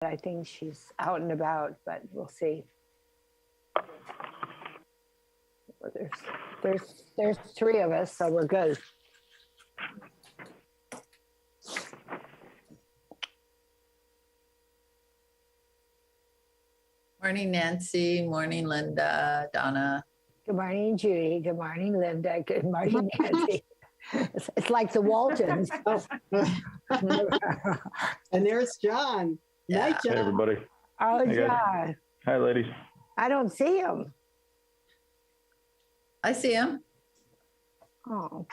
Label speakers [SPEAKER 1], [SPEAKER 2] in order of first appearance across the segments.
[SPEAKER 1] I think she's out and about, but we'll see. There's three of us, so we're good.
[SPEAKER 2] Morning, Nancy. Morning, Linda, Donna.
[SPEAKER 1] Good morning, Judy. Good morning, Linda. Good morning, Nancy. It's like the Waltons.
[SPEAKER 3] And there's John.
[SPEAKER 2] Yeah.
[SPEAKER 3] Night, John.
[SPEAKER 4] Hey, everybody.
[SPEAKER 1] Oh,
[SPEAKER 4] Hey, guys.
[SPEAKER 1] John.
[SPEAKER 4] Hi, ladies.
[SPEAKER 1] I don't see him.
[SPEAKER 2] I see him.
[SPEAKER 1] Oh.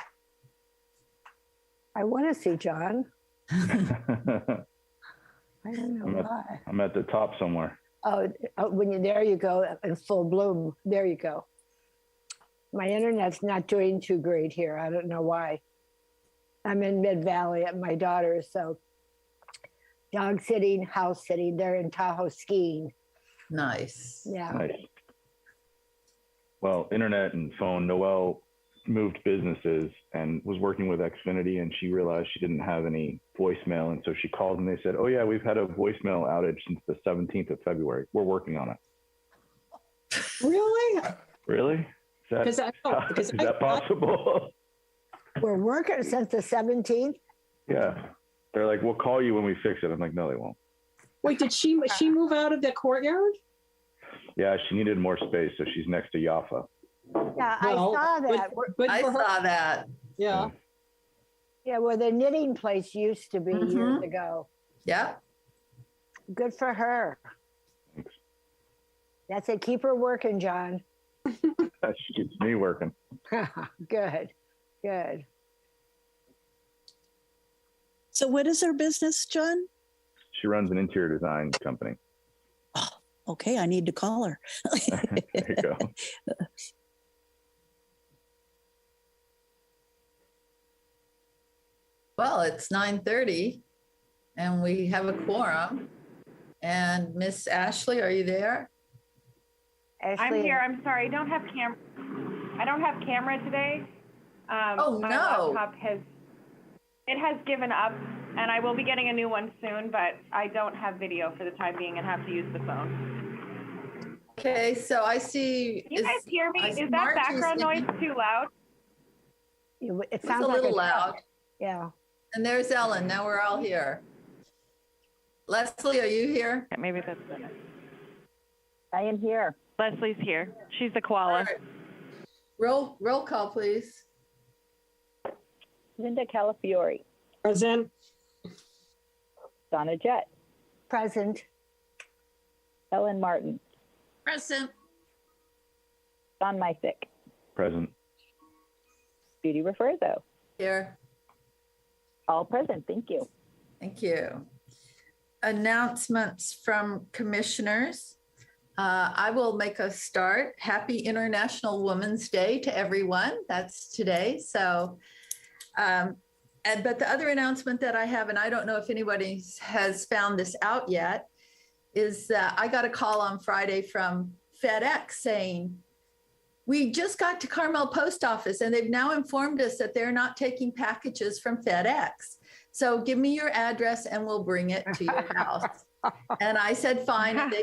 [SPEAKER 1] I want to see John.
[SPEAKER 4] I'm
[SPEAKER 1] I don't know why.
[SPEAKER 4] at the top somewhere.
[SPEAKER 1] Oh, there you go, in full bloom. There you go. My internet's not doing too great here. I don't know why. I'm in Mid-Valley at my daughter's, so dog sitting, house sitting. They're in Tahoe skiing.
[SPEAKER 2] Nice.
[SPEAKER 1] Yeah.
[SPEAKER 4] Nice. Well, internet and phone. Noelle moved businesses and was working with Xfinity, and she realized she didn't have any voicemail, and so she called and they said, "Oh yeah, we've had a voicemail outage since the 17th of February. We're working on it."
[SPEAKER 3] Really?
[SPEAKER 4] Really? Is that possible?
[SPEAKER 1] We're working since the 17th.
[SPEAKER 4] Yeah. They're like, "We'll call you when we fix it." I'm like, "No, they won't."
[SPEAKER 3] Wait, did she move out of the courtyard?
[SPEAKER 4] Yeah, she needed more space, so she's next to Yafa.
[SPEAKER 1] Yeah,
[SPEAKER 3] Well,
[SPEAKER 1] I saw that.
[SPEAKER 3] But
[SPEAKER 2] I
[SPEAKER 3] for her,
[SPEAKER 2] saw that.
[SPEAKER 3] yeah.
[SPEAKER 1] Yeah, where the knitting place used to be years ago.
[SPEAKER 2] Yeah.
[SPEAKER 1] Good for her.
[SPEAKER 4] Thanks.
[SPEAKER 1] That's it. Keep her working, John.
[SPEAKER 4] She keeps me working.
[SPEAKER 1] Good. Good.
[SPEAKER 5] So what is her business, John?
[SPEAKER 4] She runs an interior design company.
[SPEAKER 5] Oh, okay, I need to call her.
[SPEAKER 4] There you go.
[SPEAKER 2] Well, it's 9:30 and we have a quorum. And Miss Ashley, are you there?
[SPEAKER 1] Ashley,
[SPEAKER 6] I'm here. I'm sorry. I don't have camera today.
[SPEAKER 2] Oh,
[SPEAKER 6] my
[SPEAKER 2] no.
[SPEAKER 6] laptop has given up, and I will be getting a new one soon, but I don't have video for the time being and have to use the phone.
[SPEAKER 2] Okay, so I see.
[SPEAKER 6] Can you guys hear me?
[SPEAKER 2] I see
[SPEAKER 6] Is that
[SPEAKER 2] Margie's
[SPEAKER 6] background noise too loud?
[SPEAKER 1] it
[SPEAKER 2] It's
[SPEAKER 1] sounds
[SPEAKER 2] a
[SPEAKER 1] like
[SPEAKER 2] little loud.
[SPEAKER 1] Yeah.
[SPEAKER 2] And there's Ellen. Now we're all here. Leslie, are you here?
[SPEAKER 6] Yeah, maybe that's better.
[SPEAKER 1] I am here.
[SPEAKER 6] Leslie's here. She's the koala.
[SPEAKER 2] All right. Roll call, please.
[SPEAKER 7] Linda Calafiore,
[SPEAKER 3] Present.
[SPEAKER 7] Donna Jett,
[SPEAKER 1] Present.
[SPEAKER 7] Ellen Martin,
[SPEAKER 2] Present.
[SPEAKER 7] Don Mysick,
[SPEAKER 4] Present.
[SPEAKER 7] Judy Referzo.
[SPEAKER 2] Here.
[SPEAKER 7] All present. Thank you.
[SPEAKER 2] Thank you. Announcements from commissioners. I will make a start. Happy International Women's Day to everyone. That's today. So, but the other announcement that I have, and I don't know if anybody has found this out yet, is that I got a call on Friday from FedEx saying, we just got to Carmel Post Office and they've now informed us that they're not taking packages from FedEx. So give me your address and we'll bring it to your house. And I said, fine. And they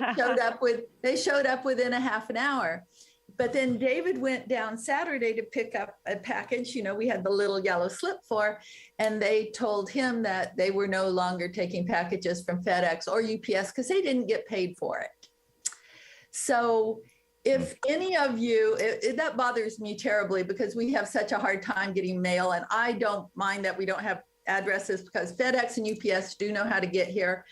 [SPEAKER 2] showed up within a half an hour. But then David went down Saturday to pick up a package, we had the little yellow slip for, and they told him that they were no longer taking packages from FedEx or UPS because they didn't get paid for it. So if any of you, that bothers me terribly because we have such a hard time getting mail, and I don't mind that we don't have addresses because FedEx and UPS do know how to get here.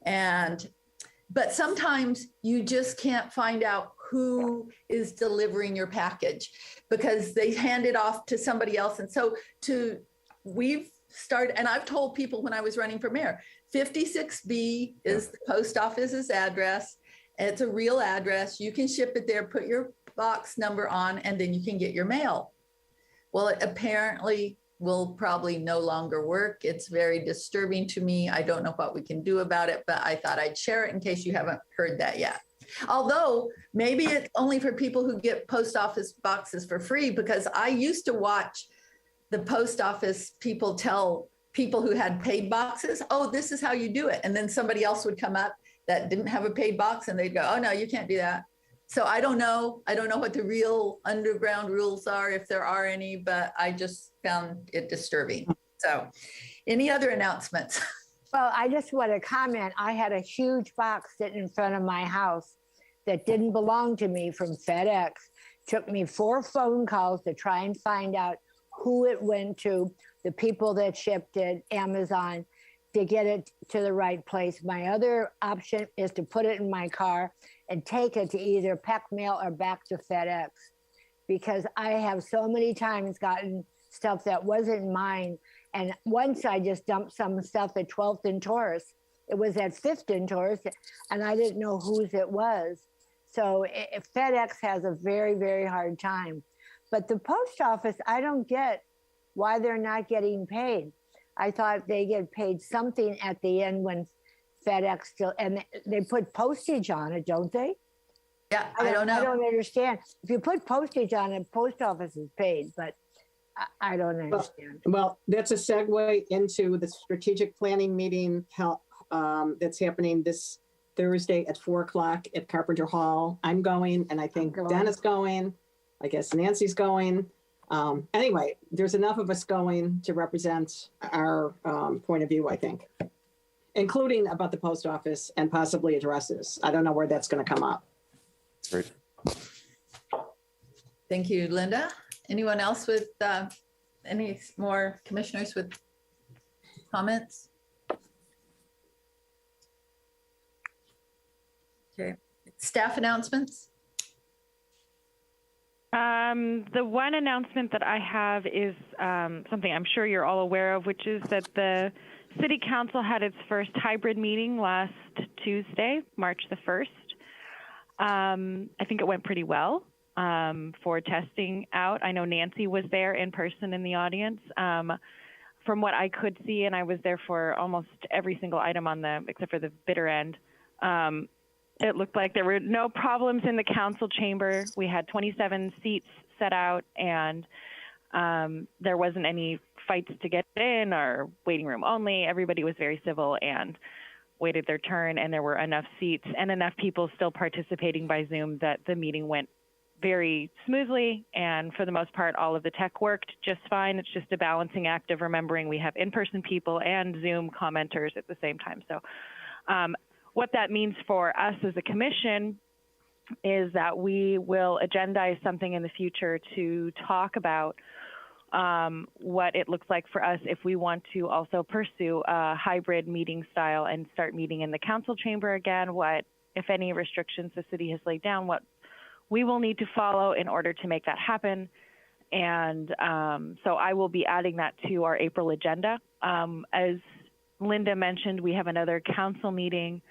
[SPEAKER 2] But sometimes you just can't find out who is delivering your package because they hand it off to somebody else. And so we've started, and I've told people when I was running for mayor, 56B is the post office's address. It's a real address. You can ship it there, put your box number on, and then you can get your mail. Well, it apparently will probably no longer work. It's very disturbing to me. I don't know what we can do about it, but I thought I'd share it in case you haven't heard that yet. Although maybe it's only for people who get post office boxes for free, because I used to watch the post office people tell people who had paid boxes, oh, this is how you do it. And then somebody else would come up that didn't have a paid box, and they'd go, oh no, you can't do that. So I don't know what the real underground rules are, if there are any, but I just found it disturbing. So any other announcements?
[SPEAKER 1] Well, I just want to comment. I had a huge box sitting in front of my house that didn't belong to me from FedEx. Took me 4 phone calls to try and find out who it went to, the people that shipped it, Amazon, to get it to the right place. My other option is to put it in my car and take it to either Peck Mail or back to FedEx, because I have so many times gotten stuff that wasn't mine. And once I just dumped some stuff at 12th and Taurus. It was at 5th and Taurus, and I didn't know whose it was. So FedEx has a very, very hard time. But the post office, I don't get why they're not getting paid. I thought they get paid something at the end when FedEx still, and they put postage on it, don't they?
[SPEAKER 2] Yeah, I don't know.
[SPEAKER 1] I don't understand. If you put postage on it, post office is paid, but I don't understand.
[SPEAKER 3] Well, that's a segue into the strategic planning meeting that's happening this Thursday at 4:00 at Carpenter Hall. I'm going, and I think Dennis going. I guess Nancy's going. Anyway, there's enough of us going to represent our point of view, I think, including about the post office and possibly addresses. I don't know where that's going to come up.
[SPEAKER 4] Great.
[SPEAKER 2] Thank you, Linda. Anyone else with any more commissioners with comments? Okay, staff announcements.
[SPEAKER 6] The one announcement that I have is something I'm sure you're all aware of, which is that the City Council had its first hybrid meeting last Tuesday, March the 1st. I think it went pretty well for testing out. I know Nancy was there in person in the audience. From what I could see, and I was there for almost every single item on except for the bitter end, it looked like there were no problems in the council chamber. We had 27 seats set out, and there wasn't any fights to get in or waiting room only. Everybody was very civil and waited their turn, and there were enough seats and enough people still participating by Zoom that the meeting went very smoothly. And for the most part, all of the tech worked just fine. It's just a balancing act of remembering we have in-person people and Zoom commenters at the same time. So what that means for us as a commission is that we will agendize something in the future to talk about what it looks like for us if we want to also pursue a hybrid meeting style and start meeting in the council chamber again, what, if any, restrictions the city has laid down, what we will need to follow in order to make that happen. And so I will be adding that to our April agenda. As Linda mentioned, we have another council meeting.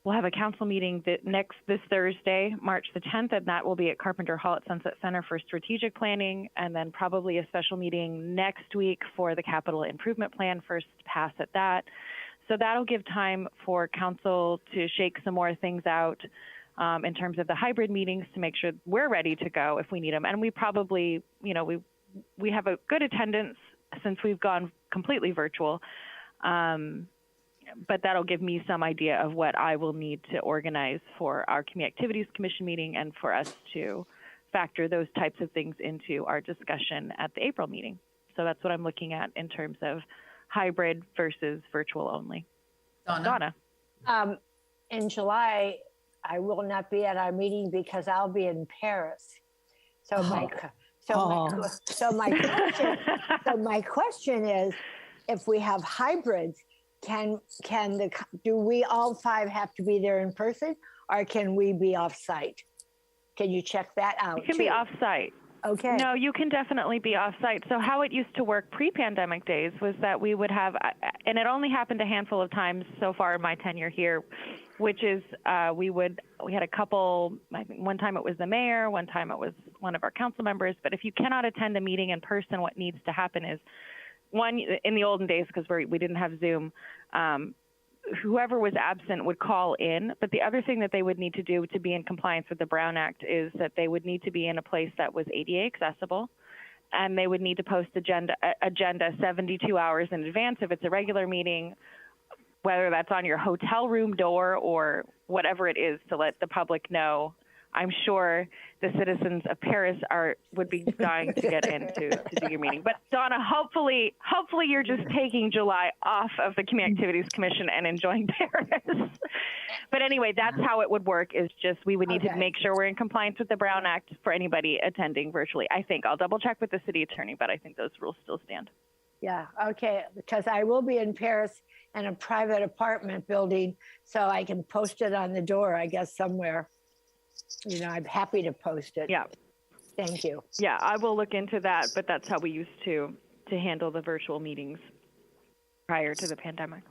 [SPEAKER 6] We'll have a council meeting this Thursday, March the 10th, and that will be at Carpenter Hall at Sunset Center for strategic planning, and then probably a special meeting next week for the capital improvement plan, first pass at that. So that'll give time for council to shake some more things out in terms of the hybrid meetings to make sure we're ready to go if we need them. And we probably, we have a good attendance since we've gone completely virtual. But that'll give me some idea of what I will need to organize for our Community Activities Commission meeting and for us to factor those types of things into our discussion at the April meeting. So that's what I'm looking at in terms of hybrid versus virtual only. Donna.
[SPEAKER 1] In July, I will not be at our meeting because I'll be in Paris. So my question is, if we have hybrids, do we all 5 have to be there in person, or can we be off-site? Can you check that out?
[SPEAKER 6] You can be off-site.
[SPEAKER 1] Okay.
[SPEAKER 6] No, you can definitely be off-site. So how it used to work pre-pandemic days was that we would have, and it only happened a handful of times so far in my tenure here, which is we had a couple, I think one time it was the mayor, one time it was one of our council members. But if you cannot attend a meeting in person, what needs to happen is, one, in the olden days, because we didn't have Zoom, whoever was absent would call in. But the other thing that they would need to do to be in compliance with the Brown Act is that they would need to be in a place that was ADA accessible, and they would need to post agenda 72 hours in advance if it's a regular meeting, whether that's on your hotel room door or whatever it is, to let the public know. I'm sure the citizens of Paris would be dying to get in to do your meeting. But Donna, hopefully you're just taking July off of the Community Activities Commission and enjoying Paris. But anyway, that's how it would work, is just we would need to make sure we're in compliance with the Brown Act for anybody attending virtually. I think I'll double check with the city attorney, but I think those rules still stand.
[SPEAKER 1] Yeah, okay, because I will be in Paris in a private apartment building, so I can post it on the door, I guess, somewhere. You know, I'm happy to post it.
[SPEAKER 6] Yeah.
[SPEAKER 1] Thank you.
[SPEAKER 6] Yeah, I will look into that, but that's how we used to handle the virtual meetings prior to the pandemic.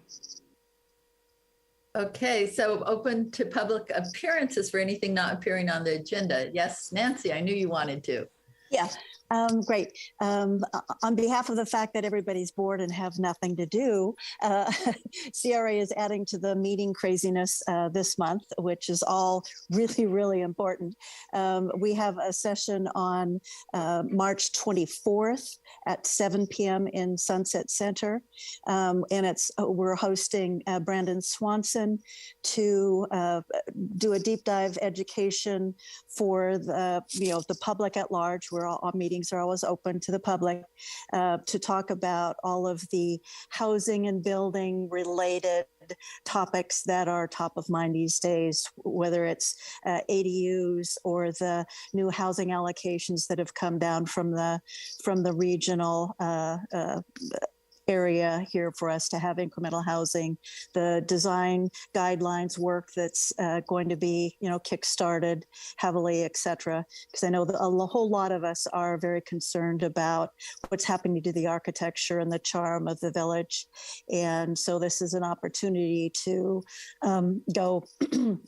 [SPEAKER 2] Okay, so open to public appearances for anything not appearing on the agenda. Yes, Nancy, I knew you wanted to.
[SPEAKER 5] Yeah, great. On behalf of the fact that everybody's bored and have nothing to do, CRA is adding to the meeting craziness this month, which is all really, really important. We have a session on March 24th at 7 p.m. in Sunset Center. And we're hosting Brandon Swanson to do a deep dive education for the public at large. Our meetings are always open to the public, to talk about all of the housing and building related topics that are top of mind these days, whether it's ADUs or the new housing allocations that have come down from the regional area here for us to have incremental housing, the design guidelines work that's going to be, kickstarted heavily, et cetera. Because I know that a whole lot of us are very concerned about what's happening to the architecture and the charm of the village. And so this is an opportunity to go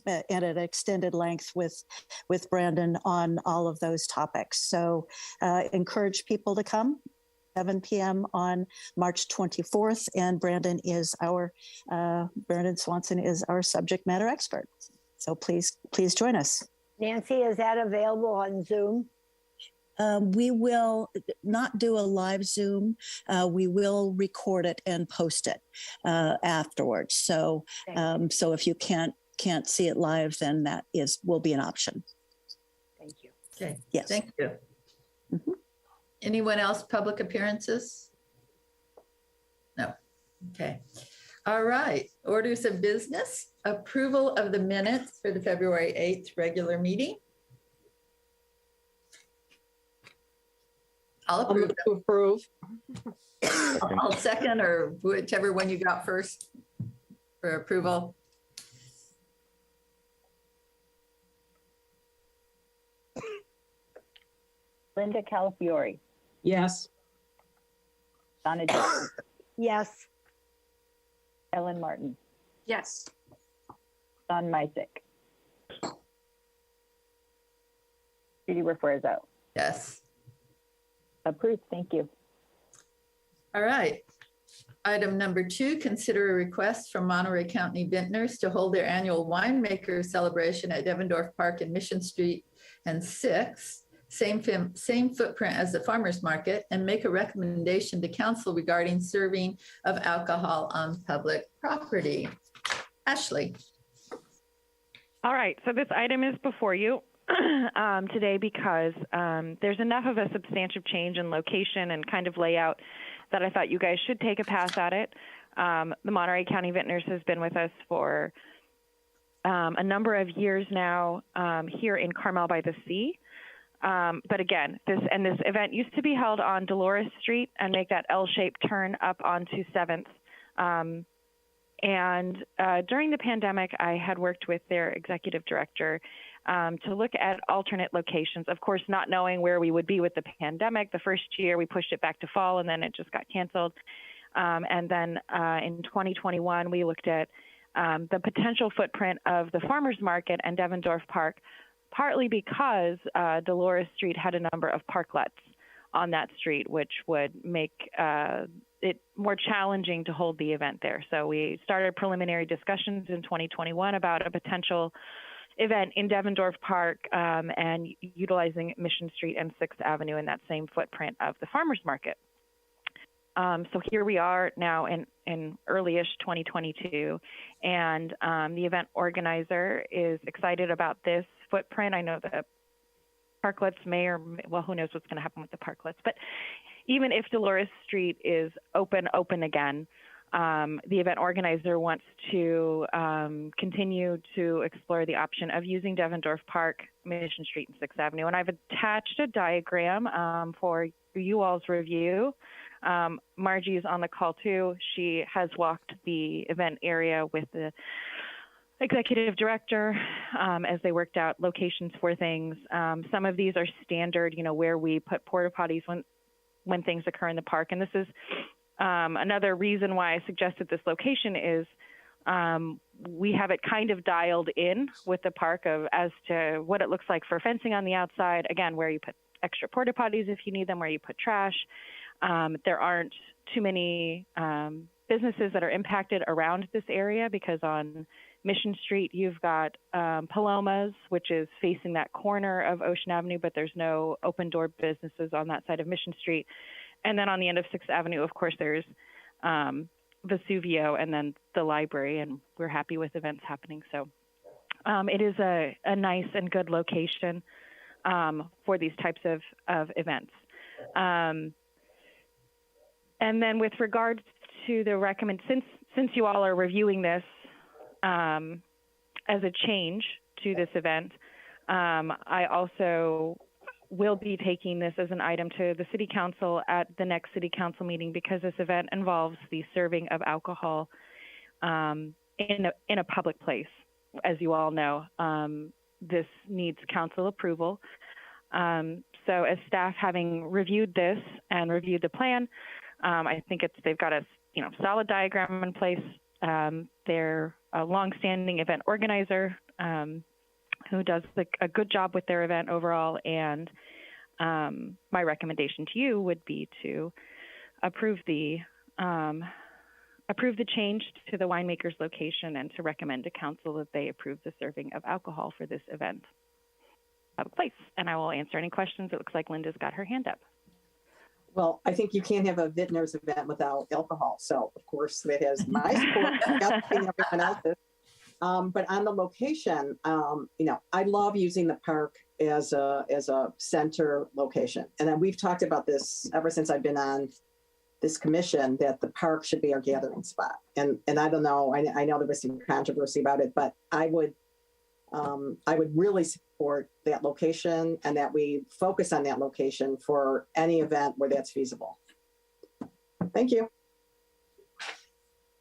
[SPEAKER 5] at an extended length with Brandon on all of those topics. So encourage people to come. 7 p.m. on March 24th, and Brandon Swanson is our subject matter expert. So please join us.
[SPEAKER 1] Nancy, is that available on Zoom?
[SPEAKER 5] We will not do a live Zoom. We will record it and post it afterwards. So, so if you can't see it live, then that will be an option.
[SPEAKER 1] Thank you.
[SPEAKER 2] Okay.
[SPEAKER 5] Yes.
[SPEAKER 2] Thank you. Mm-hmm. Anyone else, public appearances? No. Okay. All right. Orders of business. Approval of the minutes for the February 8th regular meeting. I'll approve.
[SPEAKER 3] To approve.
[SPEAKER 2] I'll second, or whichever one you got first for approval.
[SPEAKER 7] Linda Calafiore,
[SPEAKER 3] Yes.
[SPEAKER 7] Donna Jones,
[SPEAKER 1] Yes.
[SPEAKER 7] Ellen Martin,
[SPEAKER 8] Yes.
[SPEAKER 7] Don Mysick, Judy Refuerzo.
[SPEAKER 2] Yes.
[SPEAKER 7] Approved. Thank you.
[SPEAKER 2] All right. Item number 2, consider a request from Monterey County Vintners to hold their annual winemaker celebration at Devendorf Park and Mission Street and 6, same footprint as the farmers market, and make a recommendation to council regarding serving of alcohol on public property. Ashley.
[SPEAKER 6] All right, so this item is before you today because there's enough of a substantive change in location and kind of layout that I thought you guys should take a pass at it. The Monterey County Vintners has been with us for a number of years now here in Carmel-by-the-Sea. But again, this event used to be held on Dolores Street and make that L-shaped turn up onto 7th. And during the pandemic, I had worked with their executive director to look at alternate locations. Of course, not knowing where we would be with the pandemic. The first year we pushed it back to fall, and then it just got canceled. And then in 2021, we looked at the potential footprint of the farmers market and Devendorf Park, partly because Dolores Street had a number of parklets on that street, which would make it more challenging to hold the event there. So we started preliminary discussions in 2021 about a potential event in Devendorf Park and utilizing Mission Street and 6th Avenue in that same footprint of the farmers market. So here we are now in early-ish 2022, and the event organizer is excited about this footprint. I know the parklets well, who knows what's going to happen with the parklets, but even if Dolores Street is open again, the event organizer wants to continue to explore the option of using Devendorf Park, Mission Street, and 6th Avenue. And I've attached a diagram for you all's review. Margie is on the call too. She has walked the event area with the executive director as they worked out locations for things. Some of these are standard, where we put porta potties when things occur in the park. And this is another reason why I suggested this location is we have it kind of dialed in with the park as to what it looks like for fencing on the outside. Again, where you put extra porta potties if you need them, where you put trash. There aren't too many businesses that are impacted around this area because on Mission Street, you've got Paloma's, which is facing that corner of Ocean Avenue, but there's no open door businesses on that side of Mission Street. And then on the end of 6th Avenue, of course, there's Vesuvio and then the library, and we're happy with events happening. So it is a nice and good location for these types of events. And then with regards to the since you all are reviewing this as a change to this event, I also will be taking this as an item to the City Council at the next City Council meeting because this event involves the serving of alcohol in a public place. As you all know, this needs council approval. So as staff, having reviewed this and reviewed the plan, I think they've got a solid diagram in place. They're a longstanding event organizer who does a good job with their event overall. And my recommendation to you would be to approve the change to the winemaker's location and to recommend to council that they approve the serving of alcohol for this event public place. And I will answer any questions. It looks like Linda's got her hand up.
[SPEAKER 3] Well, I think you can't have a vintner's event without alcohol. So, of course, that has my support and everyone else's. But on the location, I love using the park as a center location. And then we've talked about this ever since I've been on this commission, that the park should be our gathering spot. And I don't know, I know there was some controversy about it, but I would really support that location and that we focus on that location for any event where that's feasible. Thank you.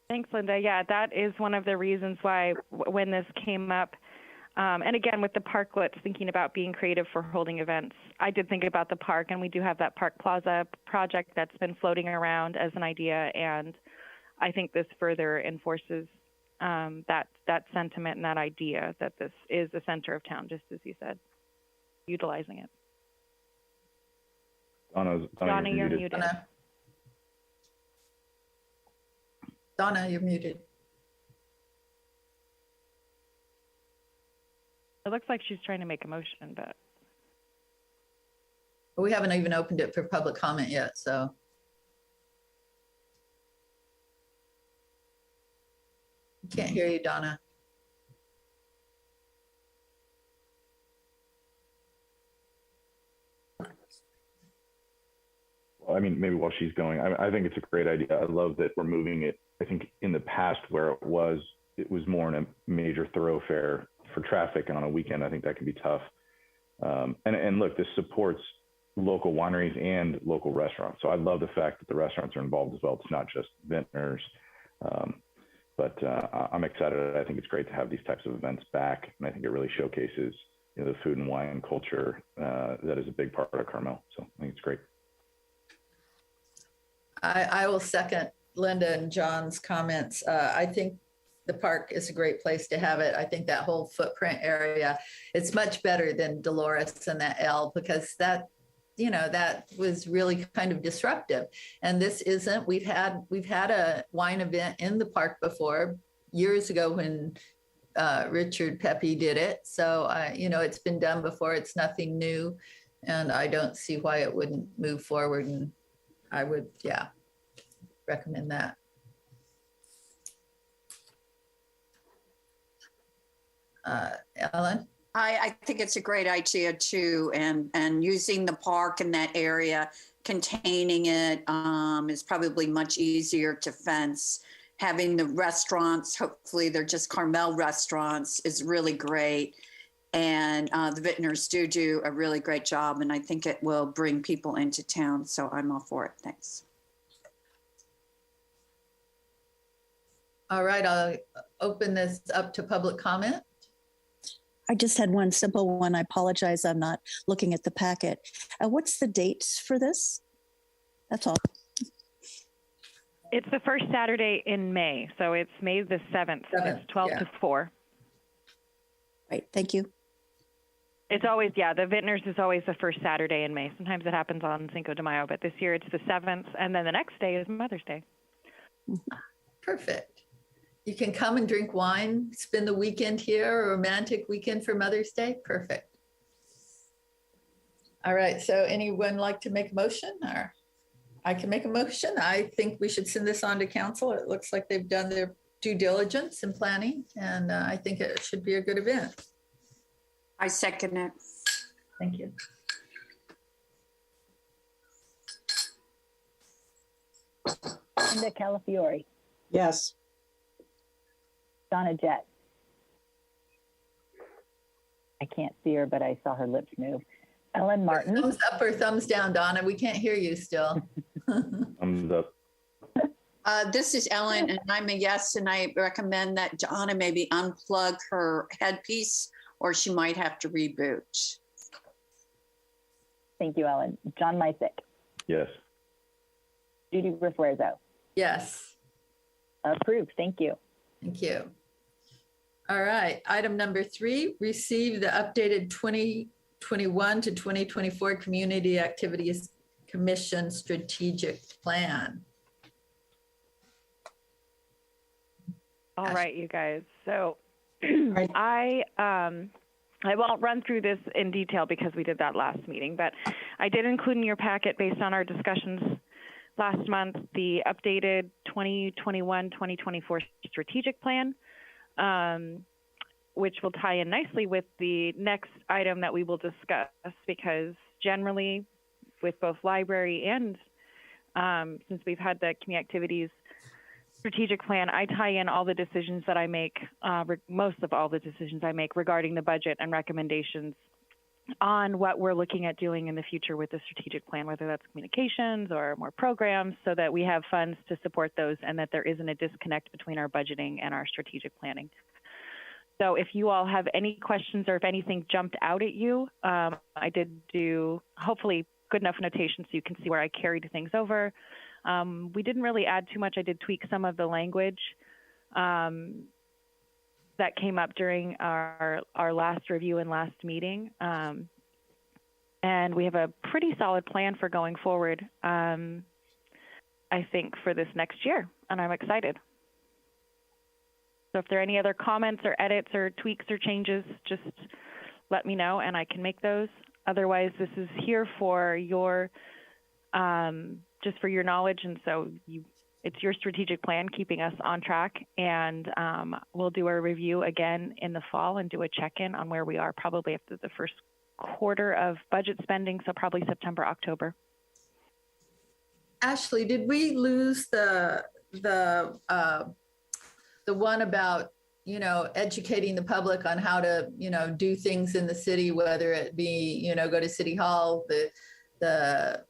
[SPEAKER 6] Thanks, Linda. Yeah, that is one of the reasons why when this came up, and again, with the parklets, thinking about being creative for holding events, I did think about the park, and we do have that Park Plaza project that's been floating around as an idea, and I think this further enforces that sentiment and that idea that this is the center of town, just as you said, utilizing it.
[SPEAKER 4] Donna,
[SPEAKER 6] you're muted.
[SPEAKER 2] Donna, you're muted.
[SPEAKER 6] It looks like she's trying to make a motion, but
[SPEAKER 2] We haven't even opened it for public comment yet, so. Can't hear you, Donna.
[SPEAKER 4] Well, I mean, maybe while she's going, I think it's a great idea. I love that we're moving it. I think in the past where it was more in a major thoroughfare for traffic on a weekend. I think that can be tough. And look, this supports local wineries and local restaurants. So I love the fact that the restaurants are involved as well. It's not just vintners. But I'm excited. I think it's great to have these types of events back. And I think it really showcases the food and wine culture that is a big part of Carmel. So I think it's great.
[SPEAKER 2] I will second Linda and John's comments. I think the park is a great place to have it. I think that whole footprint area, it's much better than Dolores and that L, because that was really kind of disruptive. And this isn't. We've had a wine event in the park before, years ago when Richard Pepe did it. So it's been done before. It's nothing new, and I don't see why it wouldn't move forward. And I would, yeah. recommend that. Ellen?
[SPEAKER 8] I think it's a great idea too, and using the park in that area, containing it is probably much easier to fence. Having the restaurants, hopefully they're just Carmel restaurants, is really great. And the vintners do a really great job, and I think it will bring people into town. So I'm all for it. Thanks.
[SPEAKER 2] All right, I'll open this up to public comment.
[SPEAKER 5] I just had one simple one. I apologize. I'm not looking at the packet. What's the date for this? That's all.
[SPEAKER 6] It's the first Saturday in May, so it's May the 7th. It's 12 to 4.
[SPEAKER 5] Right. Thank you.
[SPEAKER 6] It's always, the Vintners is always the first Saturday in May. Sometimes it happens on Cinco de Mayo, but this year it's the 7th, and then the next day is Mother's Day.
[SPEAKER 2] Perfect. You can come and drink wine, spend the weekend here, a romantic weekend for Mother's Day. Perfect. All right, so anyone like to make a motion? Or I can make a motion. I think we should send this on to council. It looks like they've done their due diligence in planning, and I think it should be a good event.
[SPEAKER 8] I second it.
[SPEAKER 2] Thank you.
[SPEAKER 7] Linda Calafiore,
[SPEAKER 3] Yes.
[SPEAKER 7] Donna Jett. I can't see her, but I saw her lips move. Ellen Martin.
[SPEAKER 2] Thumbs up or thumbs down, Donna? We can't hear you still.
[SPEAKER 4] Thumbs up.
[SPEAKER 8] This is Ellen, and I'm a yes, and I recommend that Donna maybe unplug her headpiece, or she might have to reboot.
[SPEAKER 7] Thank you, Ellen. John Mysick.
[SPEAKER 4] Yes.
[SPEAKER 7] Judy Refuerzo.
[SPEAKER 2] Yes.
[SPEAKER 7] Approved. Thank you.
[SPEAKER 2] Thank you. All right, item number 3, receive the updated 2021 to 2024 Community Activities Commission Strategic Plan.
[SPEAKER 6] All right, you guys. So
[SPEAKER 3] Right.
[SPEAKER 6] I won't run through this in detail because we did that last meeting, but I did include in your packet, based on our discussions last month, the updated 2021-2024 strategic plan, which will tie in nicely with the next item that we will discuss, because generally with both library and since we've had the community activities strategic plan, I tie in all the decisions that I make, most of all the decisions I make regarding the budget and recommendations on what we're looking at doing in the future with the strategic plan, whether that's communications or more programs, so that we have funds to support those and that there isn't a disconnect between our budgeting and our strategic planning. So if you all have any questions or if anything jumped out at you, I did do hopefully good enough notation so you can see where I carried things over. We didn't really add too much. I did tweak some of the language that came up during our last review and last meeting. And we have a pretty solid plan for going forward, I think, for this next year, and I'm excited. So if there are any other comments or edits or tweaks or changes, just let me know and I can make those. Otherwise, this is here for your, just for your knowledge. And so it's your strategic plan keeping us on track. And we'll do a review again in the fall and do a check-in on where we are probably after the first quarter of budget spending. So probably September, October.
[SPEAKER 2] Ashley, did we lose the one about, educating the public on how to, do things in the city, whether it be, go to City Hall, the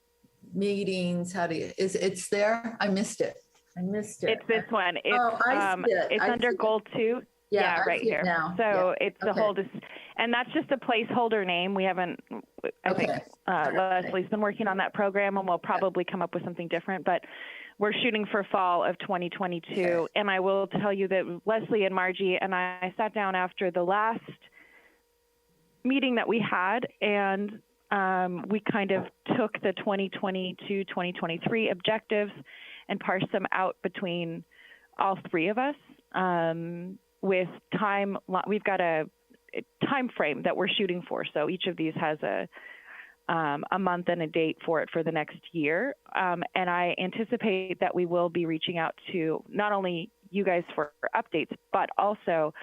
[SPEAKER 2] meetings, it's there? I missed it.
[SPEAKER 6] It's this one. It's,
[SPEAKER 2] I see it.
[SPEAKER 6] It's under goal 2. Yeah, right here.
[SPEAKER 2] Now.
[SPEAKER 6] So
[SPEAKER 2] yeah.
[SPEAKER 6] it's the whole, and that's just a placeholder name. We haven't, I think Leslie's been working on that program and we'll probably come up with something different, but we're shooting for fall of 2022. Okay. And I will tell you that Leslie and Margie and I sat down after the last meeting that we had, and we kind of took the 2022-2023 objectives and parsed them out between all 3 of us with time. We've got a time frame that we're shooting for. So each of these has a a month and a date for it for the next year. And I anticipate that we will be reaching out to not only you guys for updates, but also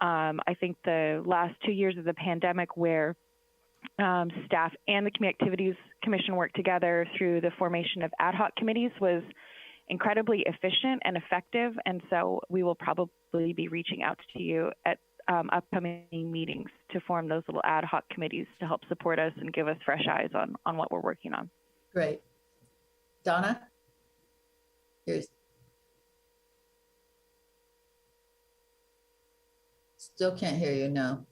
[SPEAKER 6] I think the last 2 years of the pandemic where staff and the Community Activities Commission worked together through the formation of ad hoc committees was incredibly efficient and effective. And so we will probably be reaching out to you at upcoming meetings to form those little ad hoc committees to help support us and give us fresh eyes on what we're working on.
[SPEAKER 2] Great. Donna? Here's. Still can't hear you, no.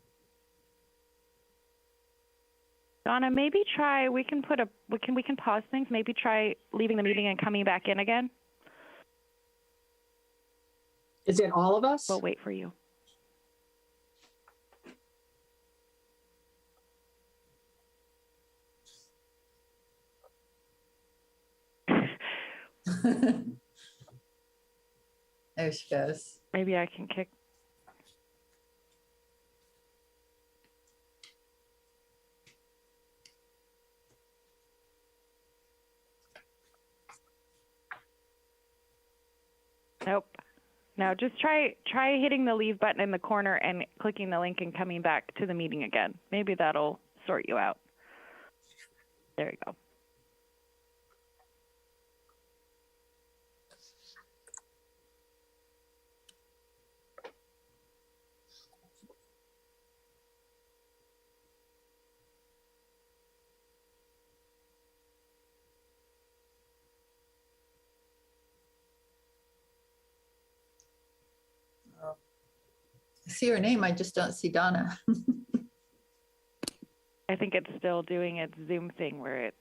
[SPEAKER 6] Donna, maybe try, we can pause things, maybe try leaving the meeting and coming back in again.
[SPEAKER 3] Is it all of us?
[SPEAKER 6] We'll wait for you.
[SPEAKER 2] There she goes.
[SPEAKER 6] Maybe I can kick. Nope. Now just try hitting the leave button in the corner and clicking the link and coming back to the meeting again. Maybe that'll sort you out. There you go.
[SPEAKER 2] I see her name, I just don't see Donna.
[SPEAKER 6] I think it's still doing its Zoom thing where it.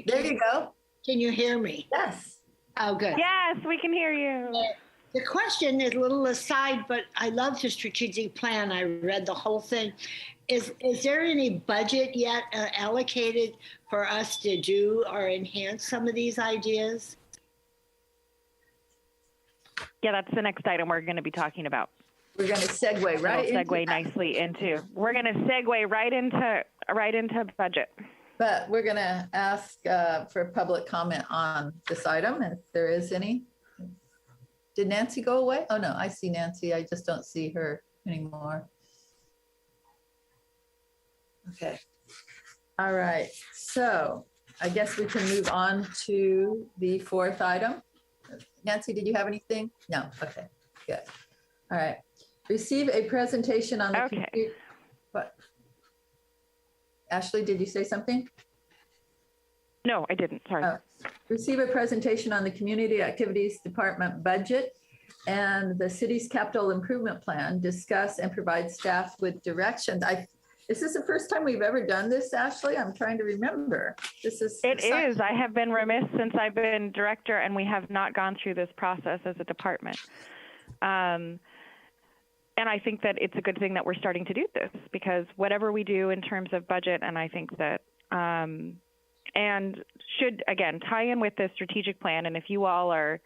[SPEAKER 2] There you go.
[SPEAKER 9] Can you hear me?
[SPEAKER 2] Yes.
[SPEAKER 9] Oh, good.
[SPEAKER 6] Yes, we can hear you.
[SPEAKER 9] The question is a little aside, but I love the strategic plan. I read the whole thing. Is there any budget yet allocated for us to do or enhance some of these ideas?
[SPEAKER 6] Yeah, that's the next item we're going to be talking about.
[SPEAKER 2] We're going to segue right
[SPEAKER 6] It'll segue nicely into. We're going to segue right into budget.
[SPEAKER 2] But we're going to ask for public comment on this item, if there is any. Did Nancy go away? Oh no, I see Nancy. I just don't see her anymore. Okay. All right. So I guess we can move on to the fourth item. Nancy, did you have anything? No. Okay. Good. All right. Receive a presentation on the.
[SPEAKER 6] Okay.
[SPEAKER 2] What? Ashley, did you say something?
[SPEAKER 6] No, I didn't. Sorry.
[SPEAKER 2] Receive a presentation on the Community Activities Department budget and the city's capital improvement plan. Discuss and provide staff with directions. Is this the first time we've ever done this, Ashley? I'm trying to remember.
[SPEAKER 6] It is. I have been remiss since I've been director, and we have not gone through this process as a department. And I think that it's a good thing that we're starting to do this, because whatever we do in terms of budget, and I think that, and should, again, tie in with the strategic plan. And if you all are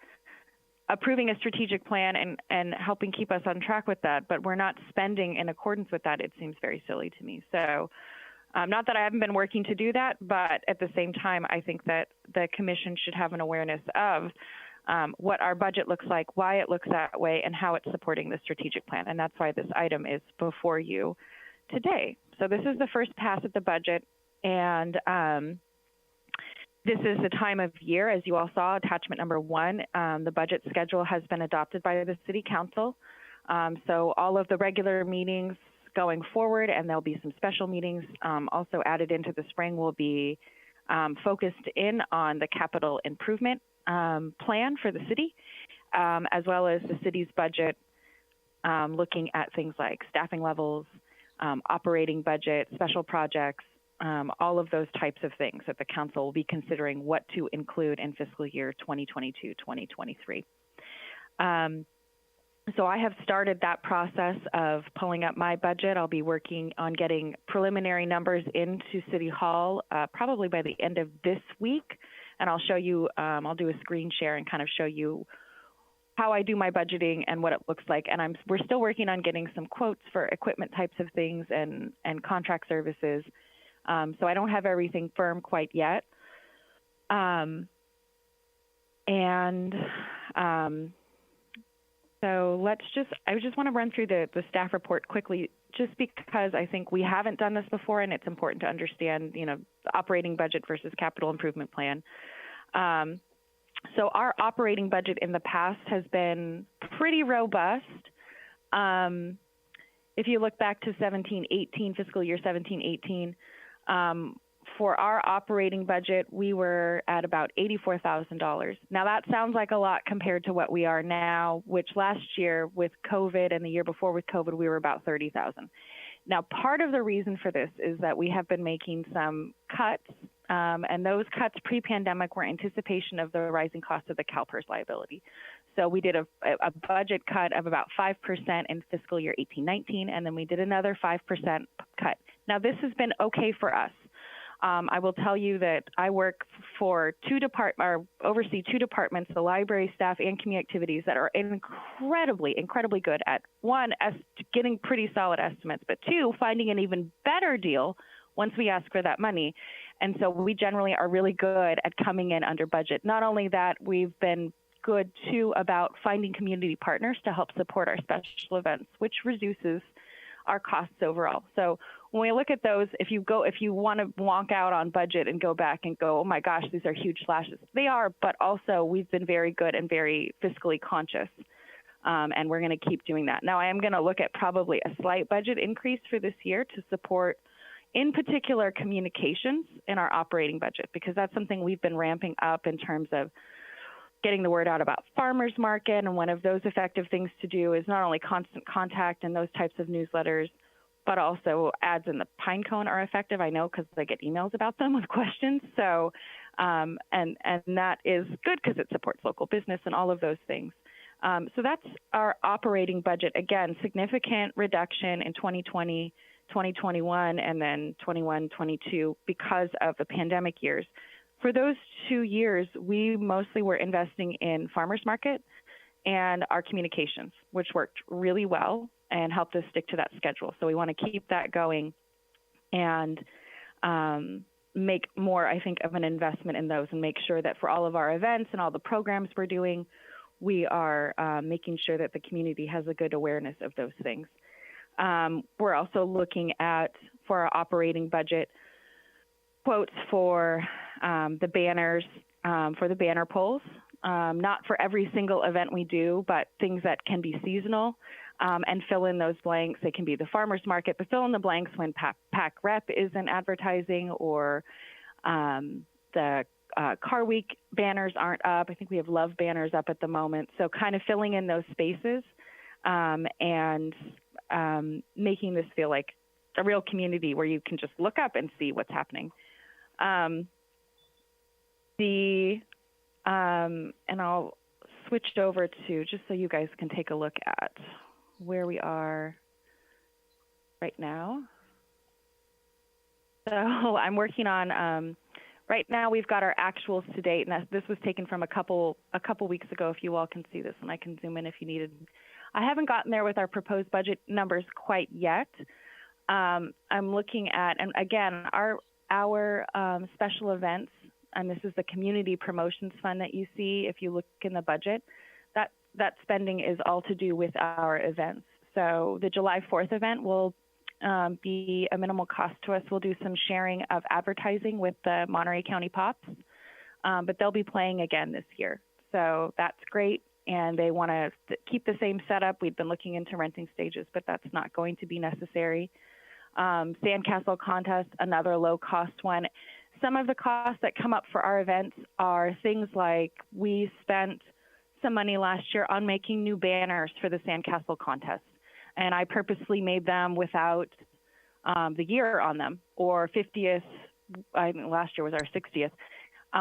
[SPEAKER 6] approving a strategic plan and helping keep us on track with that, but we're not spending in accordance with that, it seems very silly to me. So not that I haven't been working to do that, but at the same time, I think that the commission should have an awareness of what our budget looks like, why it looks that way, and how it's supporting the strategic plan. And that's why this item is before you today. So this is the first pass at the budget. And this is the time of year, as you all saw, attachment number 1, the budget schedule has been adopted by the City Council. So all of the regular meetings going forward, and there'll be some special meetings also added into the spring, will be focused in on the capital improvement plan for the city, as well as the city's budget, looking at things like staffing levels, operating budget, special projects, all of those types of things that the council will be considering what to include in fiscal year 2022-2023. So I have started that process of pulling up my budget. I'll be working on getting preliminary numbers into City Hall probably by the end of this week. And I'll show you, I'll do a screen share and kind of show you how I do my budgeting and what it looks like. And we're still working on getting some quotes for equipment types of things and contract services. So I don't have everything firm quite yet. So I just want to run through the staff report quickly, just because I think we haven't done this before and it's important to understand, the operating budget versus capital improvement plan. So our operating budget in the past has been pretty robust. If you look back to 17-18, fiscal year 17-18, for our operating budget, we were at about $84,000. Now that sounds like a lot compared to what we are now, which last year with COVID and the year before with COVID, we were about $30,000. Now, part of the reason for this is that we have been making some cuts, and those cuts pre-pandemic were anticipation of the rising cost of the CalPERS liability. So we did a budget cut of about 5% in fiscal year 18-19, and then we did another 5% cut. Now, this has been okay for us. I will tell you that I work for oversee two departments, the library staff and community activities, that are incredibly good at, one, getting pretty solid estimates, but two, finding an even better deal once we ask for that money. And so we generally are really good at coming in under budget. Not only that, we've been good too about finding community partners to help support our special events, which reduces our costs overall. So when we look at those, if you want to wonk out on budget and go back and go, oh my gosh, these are huge slashes. They are, but also we've been very good and very fiscally conscious. And we're going to keep doing that. Now I am going to look at probably a slight budget increase for this year to support, in particular, communications in our operating budget, because that's something we've been ramping up in terms of getting the word out about farmers market. And one of those effective things to do is not only constant contact and those types of newsletters, but also ads in the pine cone are effective. I know because I get emails about them with questions. So, and that is good because it supports local business and all of those things. So that's our operating budget. Again, significant reduction in 2020, 2021, and then 21, 22 because of the pandemic years. For those 2 years, we mostly were investing in farmers market and our communications, which worked really well and helped us stick to that schedule. So we want to keep that going and make more, I think, of an investment in those and make sure that for all of our events and all the programs we're doing, we are making sure that the community has a good awareness of those things. We're also looking at, for our operating budget, quotes for the banners, for the banner polls, not for every single event we do, but things that can be seasonal, and fill in those blanks. They can be the farmers market, but fill in the blanks when PAC Rep isn't advertising, or the Car Week banners aren't up. I think we have Love banners up at the moment. So kind of filling in those spaces and making this feel like a real community where you can just look up and see what's happening. And I'll switch over to, just so you guys can take a look at where we are right now. So I'm working on, right now we've got our actuals to date, and this was taken from a couple weeks ago. If you all can see this, and I can zoom in if you needed. I haven't gotten there with our proposed budget numbers quite yet. I'm looking at, and again, our special events, and this is the community promotions fund that you see if you look in the budget, that spending is all to do with our events. So the July 4th event will be a minimal cost to us. We'll do some sharing of advertising with the Monterey County Pops, but they'll be playing again this year. So that's great. And they want to keep the same setup. We've been looking into renting stages, but that's not going to be necessary. Sandcastle Contest, another low cost one. Some of the costs that come up for our events are things like we spent some money last year on making new banners for the Sandcastle Contest. And I purposely made them without the year on them, or 50th, I think last year was our 60th,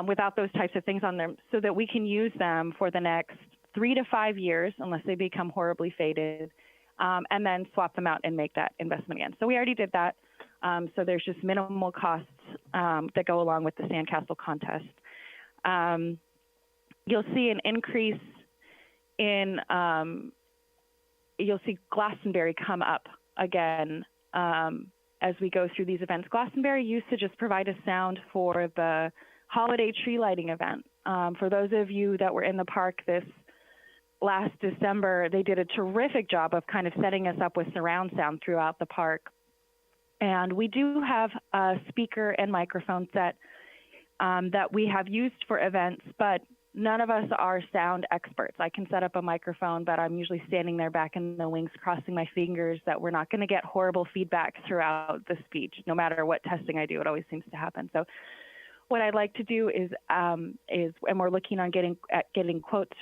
[SPEAKER 6] without those types of things on them, so that we can use them for the next 3 to 5 years, unless they become horribly faded, and then swap them out and make that investment again. So we already did that. So there's just minimal costs that go along with the Sandcastle Contest. You'll see an increase in you'll see Glastonbury come up again as we go through these events. Glastonbury used to just provide a sound for the holiday tree lighting event. For those of you that were in the park this last December, they did a terrific job of kind of setting us up with surround sound throughout the park. And we do have a speaker and microphone set that we have used for events, but none of us are sound experts. I can set up a microphone, but I'm usually standing there back in the wings, crossing my fingers that we're not going to get horrible feedback throughout the speech. No matter what testing I do, it always seems to happen. So what I'd like to do is and we're looking on getting quotes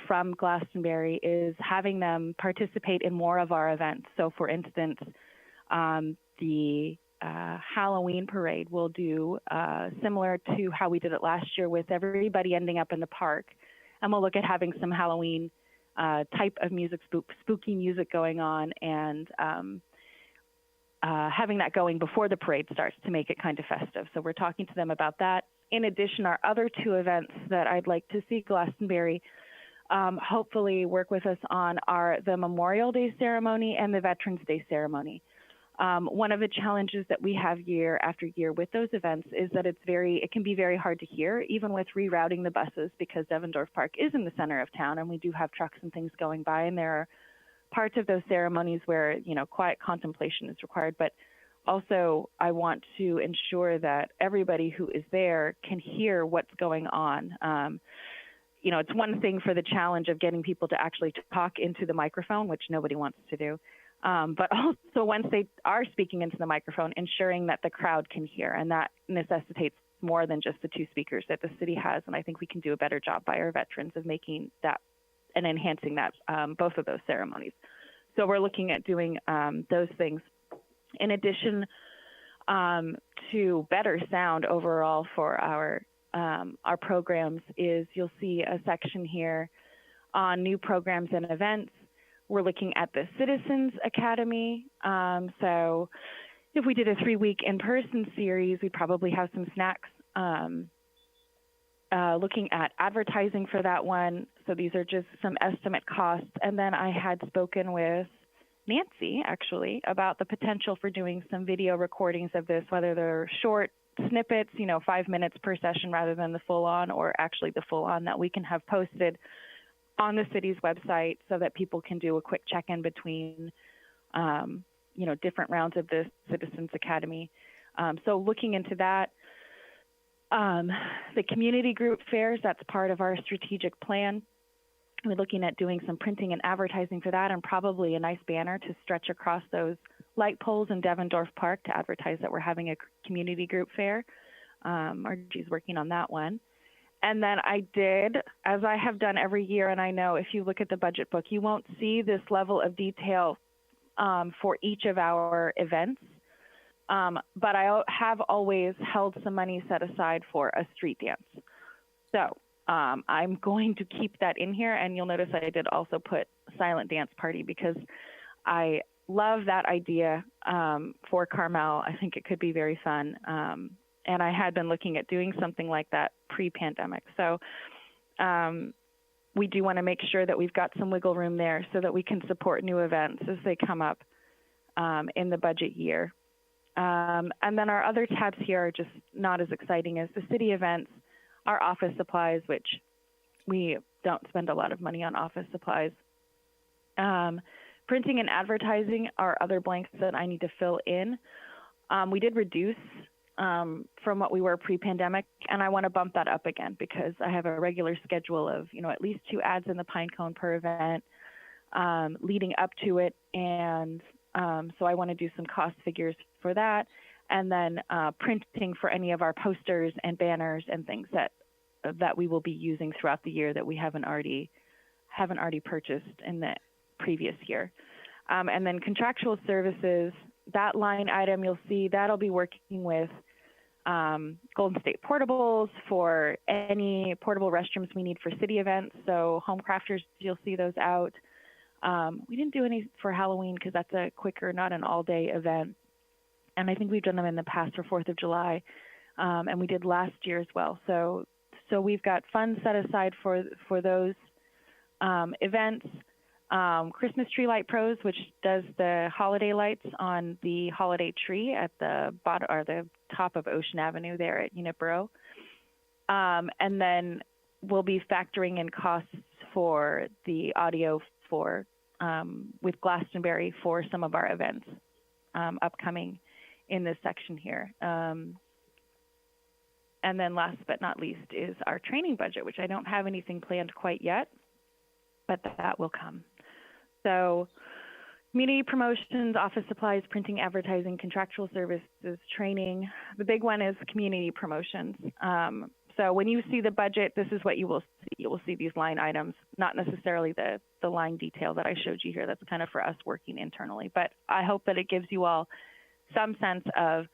[SPEAKER 6] from Glastonbury, is having them participate in more of our events. So for instance, the Halloween parade will do similar to how we did it last year, with everybody ending up in the park. And we'll look at having some Halloween type of music, spooky music going on, and having that going before the parade starts to make it kind of festive. So we're talking to them about that. In addition, our other two events that I'd like to see Glastonbury hopefully work with us on are the Memorial Day ceremony and the Veterans Day ceremony. One of the challenges that we have year after year with those events is that it can be very hard to hear, even with rerouting the buses, because Devendorf Park is in the center of town, and we do have trucks and things going by, and there are parts of those ceremonies where, quiet contemplation is required. But also, I want to ensure that everybody who is there can hear what's going on. It's one thing for the challenge of getting people to actually talk into the microphone, which nobody wants to do. But also, once they are speaking into the microphone, ensuring that the crowd can hear. And that necessitates more than just the two speakers that the city has. And I think we can do a better job by our veterans of making that and enhancing that, both of those ceremonies. So we're looking at doing those things. In addition to better sound overall for our programs, is you'll see a section here on new programs and events. We're looking at the Citizens Academy. So if we did a 3-week in-person series, we'd probably have some snacks. Looking at advertising for that one. So these are just some estimate costs. And then I had spoken with Nancy, actually, about the potential for doing some video recordings of this, whether they're short snippets, 5 minutes per session rather than the full-on, or actually the full-on that we can have posted on the city's website so that people can do a quick check-in between, different rounds of the Citizens Academy. So looking into that. The community group fairs, that's part of our strategic plan. We're looking at doing some printing and advertising for that, and probably a nice banner to stretch across those light poles in Devendorf Park to advertise that we're having a community group fair. Margie's working on that one. And then I did, as I have done every year, and I know if you look at the budget book, you won't see this level of detail for each of our events. But I have always held some money set aside for a street dance. So I'm going to keep that in here. And you'll notice I did also put silent dance party, because I love that idea for Carmel. I think it could be very fun. And I had been looking at doing something like that pre-pandemic. So we do want to make sure that we've got some wiggle room there so that we can support new events as they come up in the budget year. And then our other tabs here are just not as exciting as the city events. Our office supplies, which we don't spend a lot of money on office supplies. Printing and advertising are other blanks that I need to fill in. We did reduce from what we were pre-pandemic, and I want to bump that up again because I have a regular schedule of, at least 2 ads in the Pine Cone per event leading up to it. And so I want to do some cost figures for that, and then printing for any of our posters and banners and things that we will be using throughout the year that we haven't already purchased in the previous year. And then contractual services, that line item you'll see, that'll be working with Golden State Portables for any portable restrooms we need for city events. So Home Crafters, you'll see those out. We didn't do any for Halloween because that's a quicker, not an all-day event. And I think we've done them in the past for 4th of July, and we did last year as well. So we've got funds set aside for those events, Christmas Tree Light Pros, which does the holiday lights on the holiday tree at the bottom or the top of Ocean Avenue there at Unitboro. And then we'll be factoring in costs for the audio for with Glastonbury for some of our events upcoming in this section here. And then last but not least is our training budget, which I don't have anything planned quite yet, but that will come. So community promotions, office supplies, printing, advertising, contractual services, training. The big one is community promotions. So when you see the budget, this is what you will see. You will see these line items, not necessarily the line detail that I showed you here. That's kind of for us working internally. But I hope that it gives you all some sense of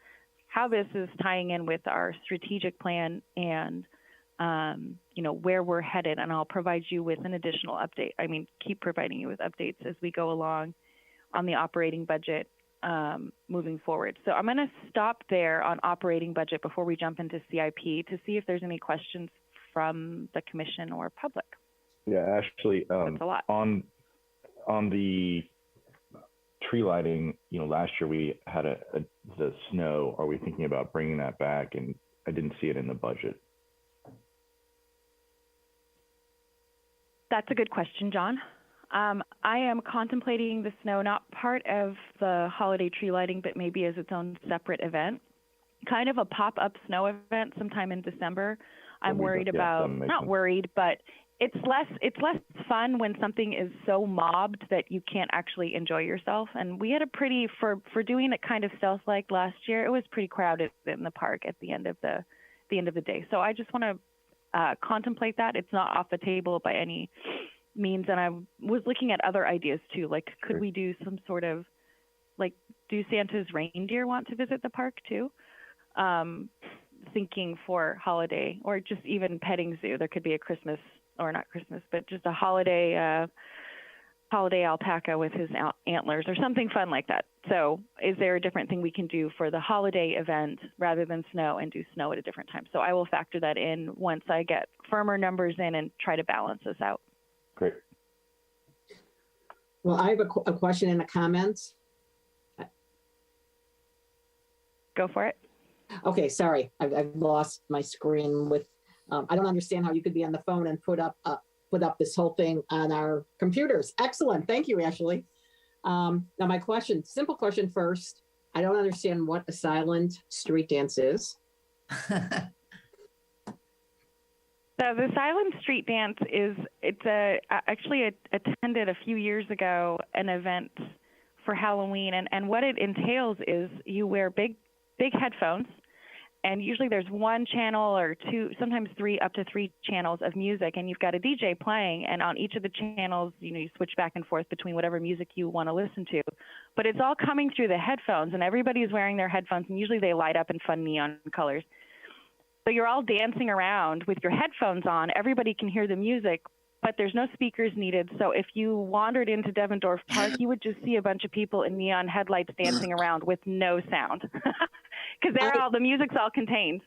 [SPEAKER 6] how this is tying in with our strategic plan and where we're headed. And I'll provide you with an additional update. I mean, keep providing you with updates as we go along on the operating budget moving forward. So I'm going to stop there on operating budget before we jump into CIP to see if there's any questions from the commission or public.
[SPEAKER 4] Yeah, actually,
[SPEAKER 6] That's a lot.
[SPEAKER 4] on the tree lighting, last year we had the snow. Are we thinking about bringing that back? And I didn't see it in the budget.
[SPEAKER 6] That's a good question, John. I am contemplating the snow, not part of the holiday tree lighting, but maybe as its own separate event, kind of a pop-up snow event sometime in December. I'm worried about, not worried, but it's less fun when something is so mobbed that you can't actually enjoy yourself. And we had a pretty, for doing it kind of stealth-like last year, it was pretty crowded in the park at the end of the day. So I just want to contemplate that. It's not off the table by any means. And I was looking at other ideas too, like could we do some sort of, like, do Santa's reindeer want to visit the park too? Thinking for holiday, or just even petting zoo. There could be a Christmas, or not Christmas, but just a holiday alpaca with his antlers or something fun like that. So is there a different thing we can do for the holiday event rather than snow, and do snow at a different time? So I will factor that in once I get firmer numbers in and try to balance this out.
[SPEAKER 4] Great.
[SPEAKER 3] Well, I have a question in the comments.
[SPEAKER 6] Go for it.
[SPEAKER 3] Okay, sorry, I've lost my screen with, I don't understand how you could be on the phone and put up this whole thing on our computers. Excellent, thank you, Ashley. Now my question, simple question first. I don't understand what a silent street dance is.
[SPEAKER 6] So the silent street dance is, actually attended a few years ago an event for Halloween, and what it entails is you wear big headphones, and usually there's one channel or two, sometimes up to three channels of music, and you've got a DJ playing, and on each of the channels, you switch back and forth between whatever music you want to listen to. But it's all coming through the headphones, and everybody's wearing their headphones, and usually they light up in fun neon colors. So you're all dancing around with your headphones on. Everybody can hear the music, but there's no speakers needed. So if you wandered into Devendorf Park, you would just see a bunch of people in neon headlights dancing around with no sound, because the music's all contained.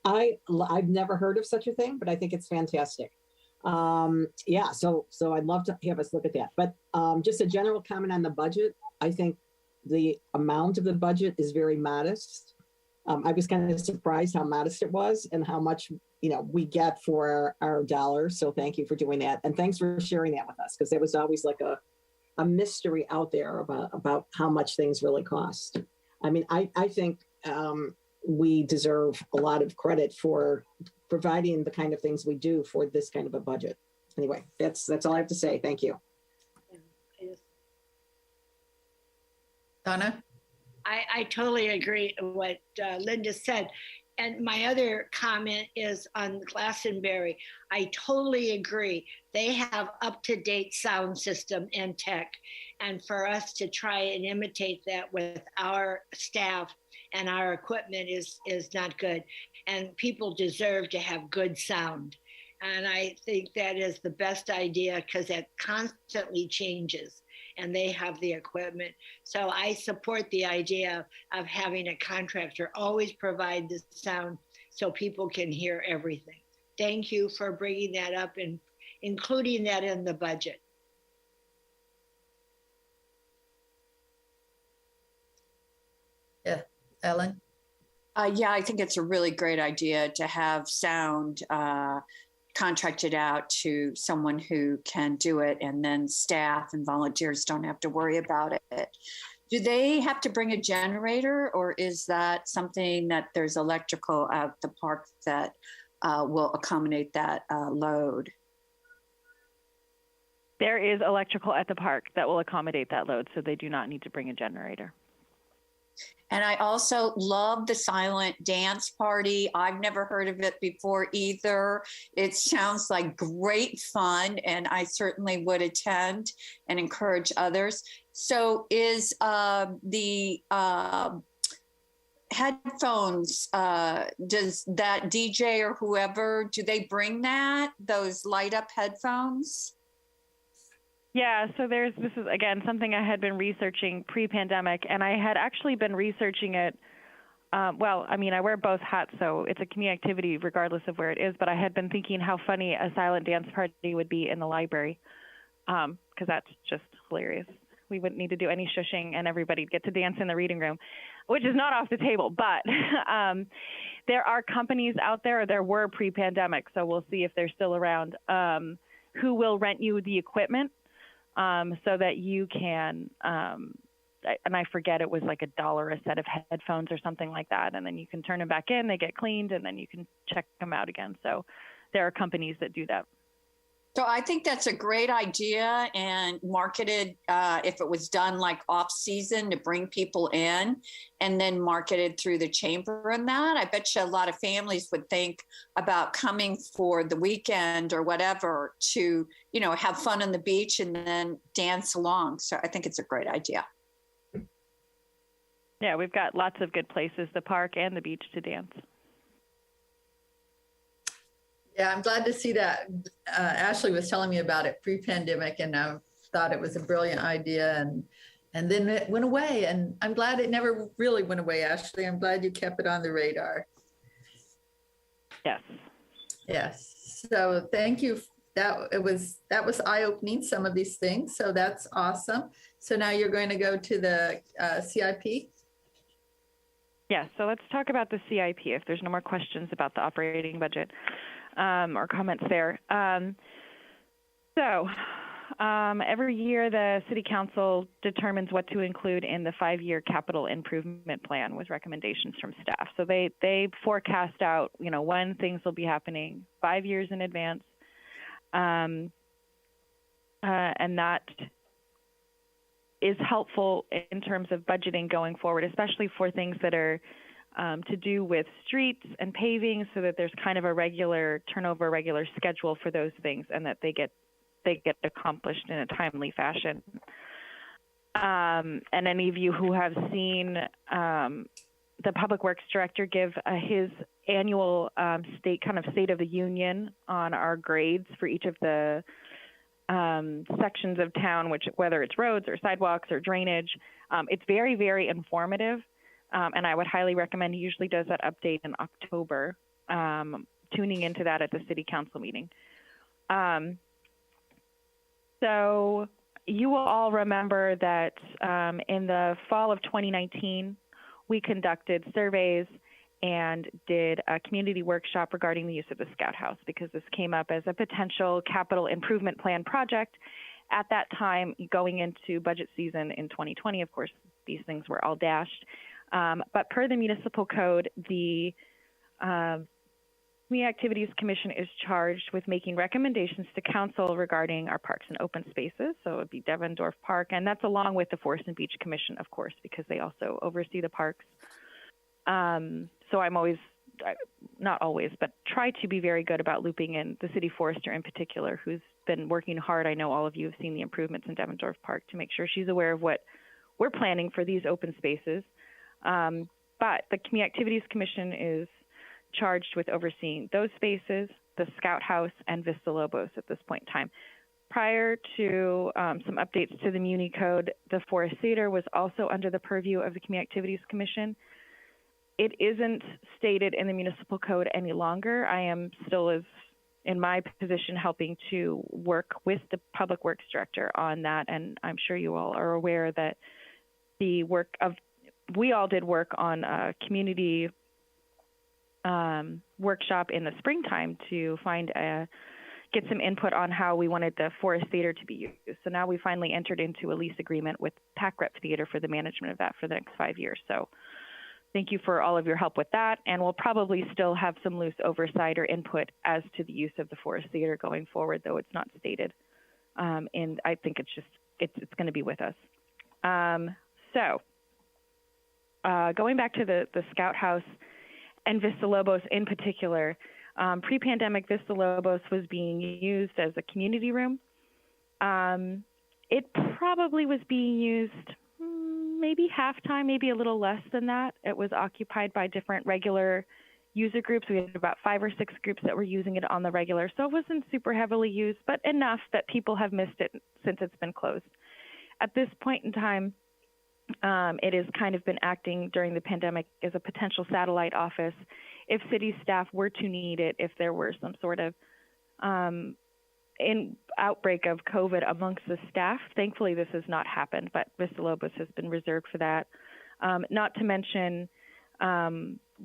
[SPEAKER 3] I've never heard of such a thing, but I think it's fantastic. Yeah, so I'd love to have us look at that. But just a general comment on the budget. I think the amount of the budget is very modest. I was kind of surprised how modest it was and how much we get for our dollars. So thank you for doing that, and thanks for sharing that with us, because there was always like a mystery out there about how much things really cost. I mean, I think we deserve a lot of credit for providing the kind of things we do for this kind of a budget. Anyway, that's all I have to say. Thank you.
[SPEAKER 2] Donna?
[SPEAKER 9] I totally agree with what Linda said. And my other comment is on Glastonbury. I totally agree. They have up-to-date sound system and tech. And for us to try and imitate that with our staff and our equipment is not good. And people deserve to have good sound. And I think that is the best idea, because it constantly changes and they have the equipment. So I support the idea of having a contractor always provide the sound so people can hear everything. Thank you for bringing that up including that in the budget.
[SPEAKER 2] Yeah, Ellen?
[SPEAKER 8] Yeah, I think it's a really great idea to have sound contracted out to someone who can do it, and then staff and volunteers don't have to worry about it. Do they have to bring a generator, or is that something that there's electrical at the park that will accommodate that load?
[SPEAKER 6] There is electrical at the park that will accommodate that load, so they do not need to bring a generator.
[SPEAKER 8] And I also love the silent dance party. I've never heard of it before either. It sounds like great fun, and I certainly would attend and encourage others. So is the headphones, does that DJ or whoever, do they bring that, those light up headphones?
[SPEAKER 6] Yeah, so this is, again, something I had been researching pre-pandemic, and I had actually been researching it, well, I mean, I wear both hats, so it's a community activity regardless of where it is, but I had been thinking how funny a silent dance party would be in the library, because that's just hilarious. We wouldn't need to do any shushing, and everybody'd get to dance in the reading room, which is not off the table, but there are companies out there, there were pre-pandemic, so we'll see if they're still around, who will rent you the equipment. So that you can, and I forget, it was like $1 a set of headphones or something like that. And then you can turn them back in, they get cleaned, and then you can check them out again. So there are companies that do that.
[SPEAKER 8] So I think that's a great idea, and marketed, if it was done like off season to bring people in, and then marketed through the chamber and that, I bet you a lot of families would think about coming for the weekend or whatever to, you know, have fun on the beach and then dance along. So I think it's a great idea.
[SPEAKER 6] Yeah, we've got lots of good places, the park and the beach, to dance.
[SPEAKER 2] Yeah, I'm glad to see that. Ashley was telling me about it pre-pandemic, and I thought it was a brilliant idea, and then it went away. And I'm glad it never really went away, Ashley. I'm glad you kept it on the radar.
[SPEAKER 6] Yes.
[SPEAKER 2] Yes. So thank you. That was eye-opening, some of these things. So that's awesome. So now you're going to go to the CIP.
[SPEAKER 6] Yeah, so let's talk about the CIP if there's no more questions about the operating budget. Or comments there. Every year the City Council determines what to include in the 5-year capital improvement plan with recommendations from staff. So they forecast out, you know, when things will be happening 5 years in advance. And that is helpful in terms of budgeting going forward, especially for things that are to do with streets and paving, so that there's kind of a regular turnover, regular schedule for those things, and that they get accomplished in a timely fashion. And any of you who have seen the Public Works Director give his annual state of the union on our grades for each of the sections of town, whether it's roads or sidewalks or drainage, it's very, very informative. And I would highly recommend, he usually does that update in October, tuning into that at the City Council meeting. So you will all remember that in the fall of 2019, we conducted surveys and did a community workshop regarding the use of the Scout House, because this came up as a potential capital improvement plan project. At that time, going into budget season in 2020, of course, these things were all dashed. But per the municipal code, the Community Activities Commission is charged with making recommendations to council regarding our parks and open spaces. So it would be Devendorf Park, and that's along with the Forest and Beach Commission, of course, because they also oversee the parks. So I'm always, not always, but try to be very good about looping in the city forester in particular, who's been working hard. I know all of you have seen the improvements in Devendorf Park, to make sure she's aware of what we're planning for these open spaces. But the Community Activities Commission is charged with overseeing those spaces, the Scout House, and Vista Lobos at this point in time. Prior to some updates to the Muni Code, the Forest Theater was also under the purview of the Community Activities Commission. It isn't stated in the municipal code any longer. I am still as in my position, helping to work with the Public Works Director on that. And I'm sure you all are aware that we all did work on a community workshop in the springtime to get some input on how we wanted the Forest Theater to be used. So now we finally entered into a lease agreement with Pac Rep Theater for the management of that for the next 5 years. So thank you for all of your help with that. And we'll probably still have some loose oversight or input as to the use of the Forest Theater going forward, though it's not stated. And I think it's going to be with us. Going back to the Scout House and Vista Lobos in particular, pre-pandemic, Vista Lobos was being used as a community room. It probably was being used maybe half-time, maybe a little less than that. It was occupied by different regular user groups. We had about 5 or 6 groups that were using it on the regular, so it wasn't super heavily used, but enough that people have missed it since it's been closed. At this point in time, it has kind of been acting during the pandemic as a potential satellite office if city staff were to need it, if there were some sort of outbreak of COVID amongst the staff. Thankfully, this has not happened, but Vista Lobos has been reserved for that. Not to mention,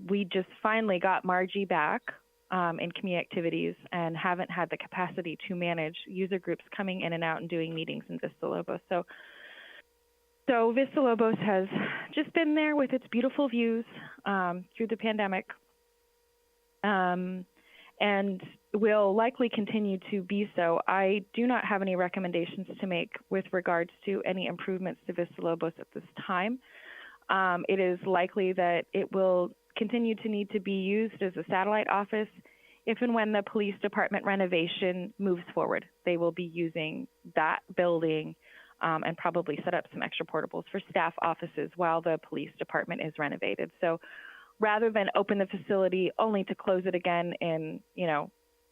[SPEAKER 6] we just finally got Margie back in community activities and haven't had the capacity to manage user groups coming in and out and doing meetings in Vista Lobos. So Vista Lobos has just been there with its beautiful views through the pandemic, and will likely continue to be so. I do not have any recommendations to make with regards to any improvements to Vista Lobos at this time. It is likely that it will continue to need to be used as a satellite office if and when the police department renovation moves forward. They will be using that building and probably set up some extra portables for staff offices while the police department is renovated. So rather than open the facility only to close it again in,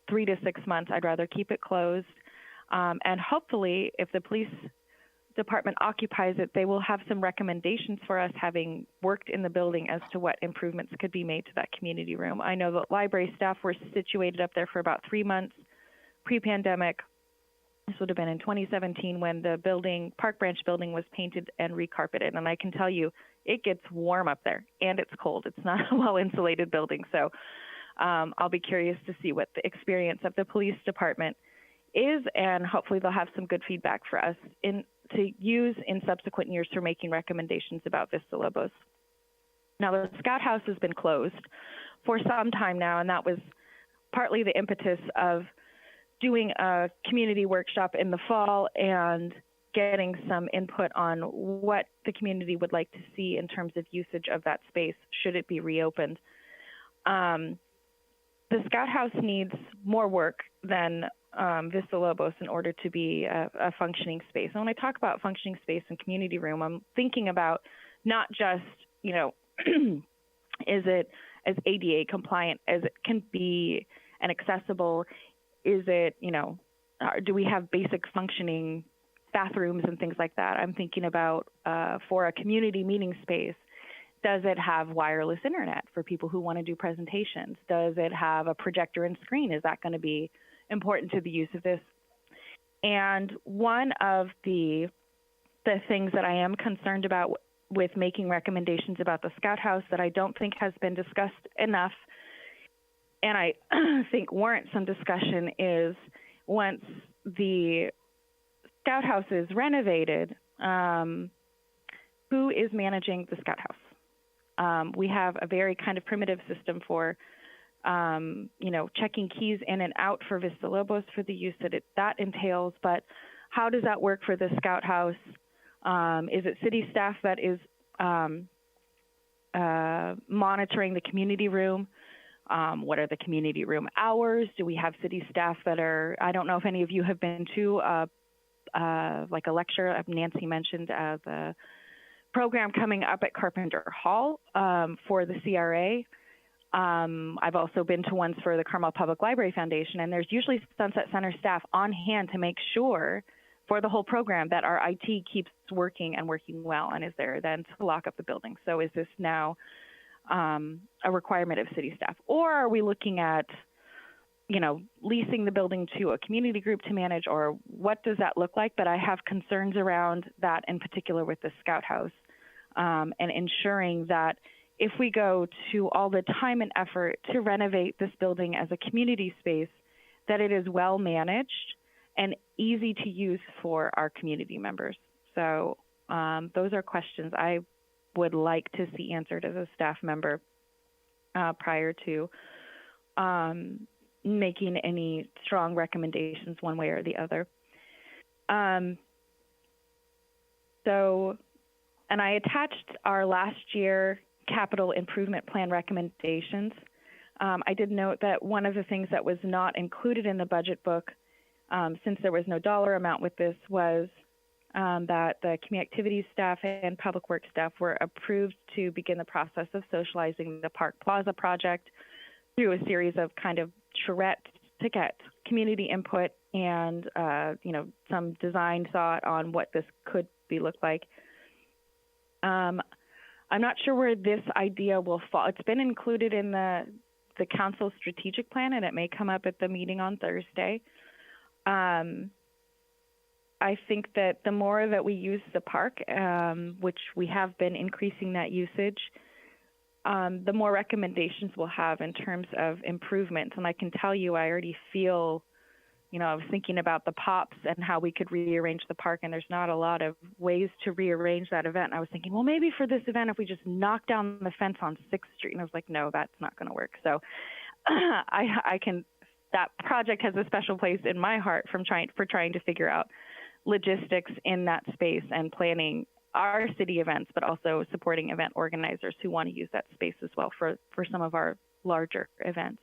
[SPEAKER 6] 3 to 6 months, I'd rather keep it closed. And hopefully, if the police department occupies it, they will have some recommendations for us, having worked in the building, as to what improvements could be made to that community room. I know that library staff were situated up there for about 3 months pre-pandemic. This would have been in 2017 when the Park Branch building was painted and recarpeted. And I can tell you, it gets warm up there and it's cold. It's not a well-insulated building. So I'll be curious to see what the experience of the police department is, and hopefully they'll have some good feedback for us to use in subsequent years for making recommendations about Vista Lobos. Now, the Scout House has been closed for some time now, and that was partly the impetus of doing a community workshop in the fall and getting some input on what the community would like to see in terms of usage of that space should it be reopened. The Scout House needs more work than Vista Lobos in order to be a functioning space. And when I talk about functioning space and community room, I'm thinking about not just, is it as ADA compliant as it can be and accessible? Is it, do we have basic functioning bathrooms and things like that? I'm thinking about for a community meeting space, does it have wireless internet for people who want to do presentations? Does it have a projector and screen? Is that going to be important to the use of this? And one of the things that I am concerned about with making recommendations about the Scout House that I don't think has been discussed enough, and I think warrants some discussion, is once the Scout House is renovated, who is managing the Scout House? We have a very kind of primitive system for, checking keys in and out for Vista Lobos for the use that entails, but how does that work for the Scout House? Is it city staff that is monitoring the community room? What are the community room hours? Do we have city staff that are, I don't know if any of you have been to like a lecture, Nancy mentioned the program coming up at Carpenter Hall for the CRA. I've also been to ones for the Carmel Public Library Foundation, and there's usually Sunset Center staff on hand to make sure for the whole program that our IT keeps working and working well and is there then to lock up the building. So is this now a requirement of city staff? Or are we looking at leasing the building to a community group to manage, or what does that look like? But I have concerns around that in particular with the Scout House, and ensuring that if we go to all the time and effort to renovate this building as a community space, that it is well managed and easy to use for our community members. So those are questions I would like to see answered as a staff member prior to making any strong recommendations one way or the other. And I attached our last year capital improvement plan recommendations. I did note that one of the things that was not included in the budget book, since there was no dollar amount with this, was that the community activities staff and public works staff were approved to begin the process of socializing the Park Plaza project through a series of kind of charrettes to get community input and some design thought on what this could look like. I'm not sure where this idea will fall. It's been included in the council strategic plan, and it may come up at the meeting on Thursday. I think that the more that we use the park, which we have been increasing that usage, the more recommendations we'll have in terms of improvements. And I can tell you, I already feel, I was thinking about the POPs and how we could rearrange the park, and there's not a lot of ways to rearrange that event. And I was thinking, well, maybe for this event, if we just knock down the fence on 6th Street, and I was like, no, that's not going to work. So that project has a special place in my heart for trying to figure out logistics in that space and planning our city events, but also supporting event organizers who want to use that space as well for some of our larger events.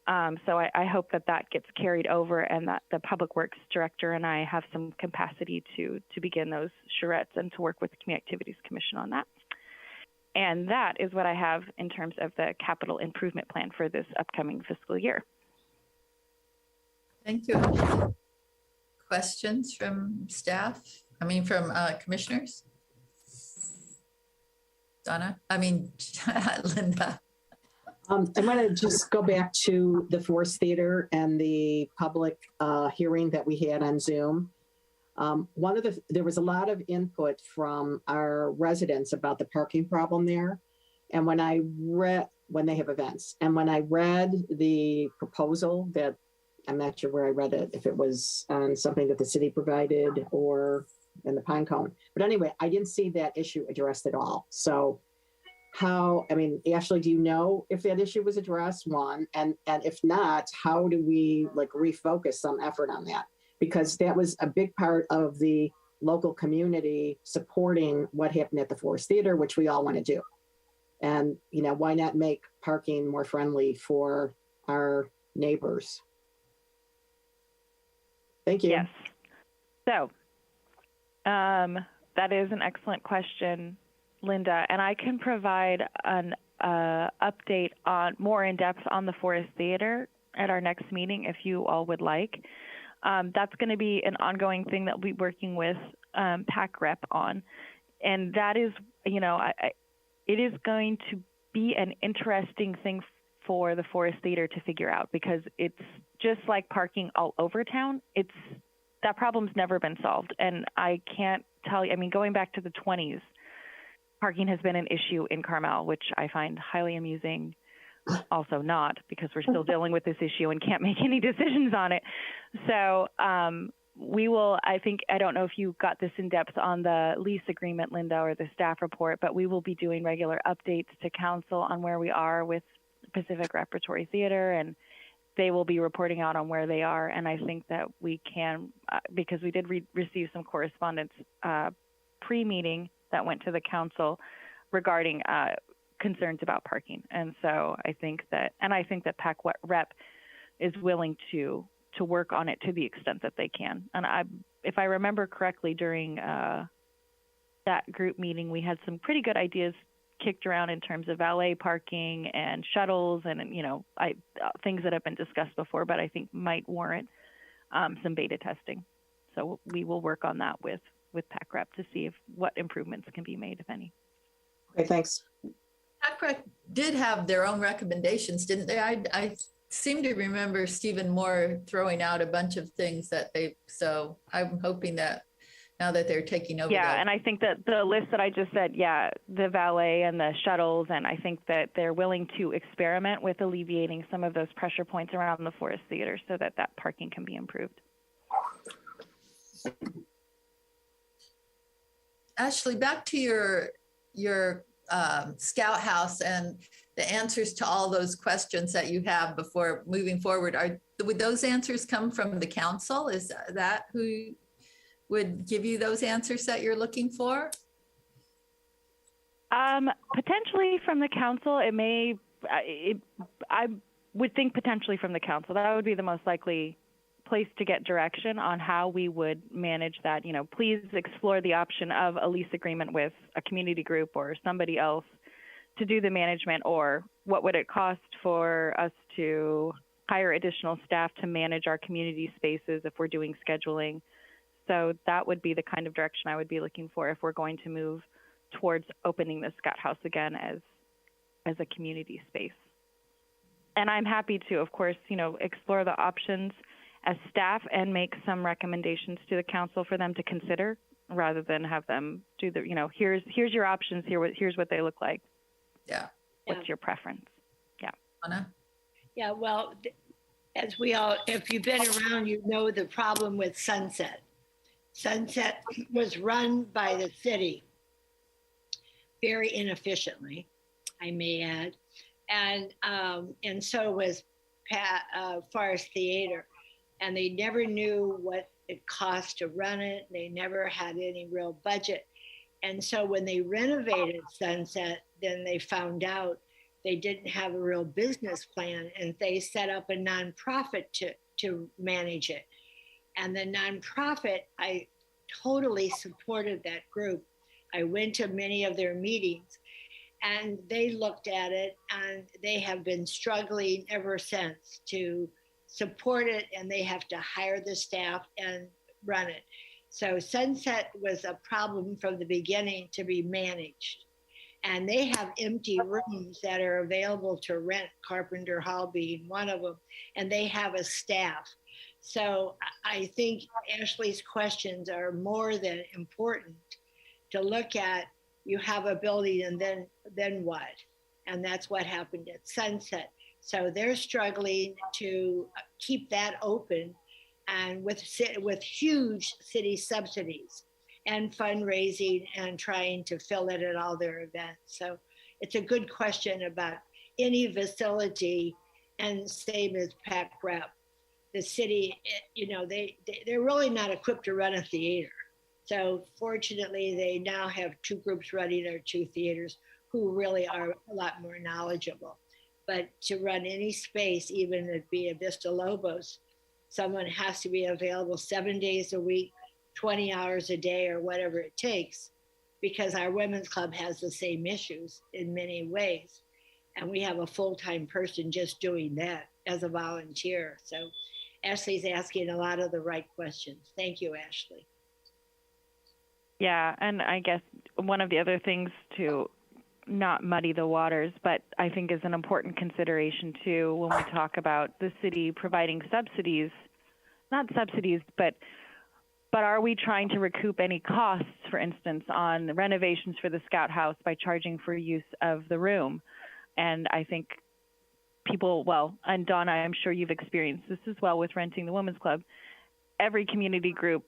[SPEAKER 6] So I hope that gets carried over, and that the Public Works Director and I have some capacity to begin those charrettes and to work with the Community Activities Commission on that. And that is what I have in terms of the capital improvement plan for this upcoming fiscal year.
[SPEAKER 2] Thank you. Questions from staff? From commissioners? Linda.
[SPEAKER 3] I'm going to just go back to the Forest Theater and the public hearing that we had on Zoom. There was a lot of input from our residents about the parking problem there. And when they have events, and when I read the proposal, that I'm not sure where I read it, if it was on something that the city provided or in the Pine Cone. But anyway, I didn't see that issue addressed at all. So Ashley, do you know if that issue was addressed, one? And if not, how do we refocus some effort on that? Because that was a big part of the local community supporting what happened at the Forest Theater, which we all want to do. And, why not make parking more friendly for our neighbors? Thank you.
[SPEAKER 6] Yes. So that is an excellent question, Linda, and I can provide an update on more in depth on the Forest Theater at our next meeting if you all would like. That's going to be an ongoing thing that we'll be working with PAC Rep on, and that is, it is going to be an interesting thing for the Forest Theater to figure out, because it's just like parking all over town. That problem's never been solved, and I can't tell you. Going back to the 20s. Parking has been an issue in Carmel, which I find highly amusing. Also not, because we're still dealing with this issue and can't make any decisions on it. So we will, I don't know if you got this in depth on the lease agreement, Linda, or the staff report, but we will be doing regular updates to council on where we are with Pacific Repertory Theater, and they will be reporting out on where they are. And I think that we can, because we did receive some correspondence pre-meeting that went to the council regarding concerns about parking. And so I think that PAC Rep is willing to work on it to the extent that they can. And if I remember correctly, during that group meeting, we had some pretty good ideas kicked around in terms of valet parking and shuttles and, things that have been discussed before, but I think might warrant some beta testing. So we will work on that with PAC Rep to see what improvements can be made, if any.
[SPEAKER 3] Okay, thanks.
[SPEAKER 2] PAC Rep did have their own recommendations, didn't they? I seem to remember Stephen Moore throwing out a bunch of things so I'm hoping that now that they're taking over.
[SPEAKER 6] Yeah, and I think that the list that I just said, the valet and the shuttles, and I think that they're willing to experiment with alleviating some of those pressure points around the Forest Theater so that parking can be improved.
[SPEAKER 2] Ashley, back to your Scout House and the answers to all those questions that you have before moving forward. Would those answers come from the council? Is that who would give you those answers that you're looking for?
[SPEAKER 6] Potentially from the council. I would think potentially from the council. That would be the most likely place to get direction on how we would manage that. Please explore the option of a lease agreement with a community group or somebody else to do the management, or what would it cost for us to hire additional staff to manage our community spaces if we're doing scheduling. So that would be the kind of direction I would be looking for if we're going to move towards opening the Scout House again as a community space. And I'm happy to, of course, explore the options as staff and make some recommendations to the council for them to consider, rather than have them do here's your options, here's what they look like.
[SPEAKER 2] Yeah.
[SPEAKER 6] What's your preference? Yeah.
[SPEAKER 2] Anna?
[SPEAKER 9] Yeah, well, if you've been around, you know the problem with Sunset. Sunset was run by the city very inefficiently, I may add. And so was Forest Theater. And they never knew what it cost to run it. They never had any real budget. And so when they renovated Sunset, then they found out they didn't have a real business plan, and they set up a nonprofit to manage it. And the nonprofit, I totally supported that group. I went to many of their meetings, and they looked at it, and they have been struggling ever since to support it, and they have to hire the staff and run it. So Sunset was a problem from the beginning to be managed. And they have empty rooms that are available to rent, Carpenter Hall being one of them, and they have a staff. So I think Ashley's questions are more than important to look at. You have a building, and then what? And that's what happened at Sunset. So they're struggling to keep that open, and with huge city subsidies and fundraising and trying to fill it at all their events. So it's a good question about any facility, and same as PAC Rep. The city, they're really not equipped to run a theater. So fortunately, they now have two groups running our two theaters who really are a lot more knowledgeable. But to run any space, even if it be a Vista Lobos, someone has to be available 7 days a week, 20 hours a day, or whatever it takes, because our women's club has the same issues in many ways. And we have a full-time person just doing that as a volunteer. So Ashley's asking a lot of the right questions. Thank you, Ashley.
[SPEAKER 6] Yeah, and I guess one of the other things to not muddy the waters, but I think is an important consideration too when we talk about the city providing subsidies, not subsidies, but are we trying to recoup any costs, for instance, on the renovations for the Scout House by charging for use of the room? And I think people, and Donna, I'm sure you've experienced this as well with renting the Women's Club. Every community group,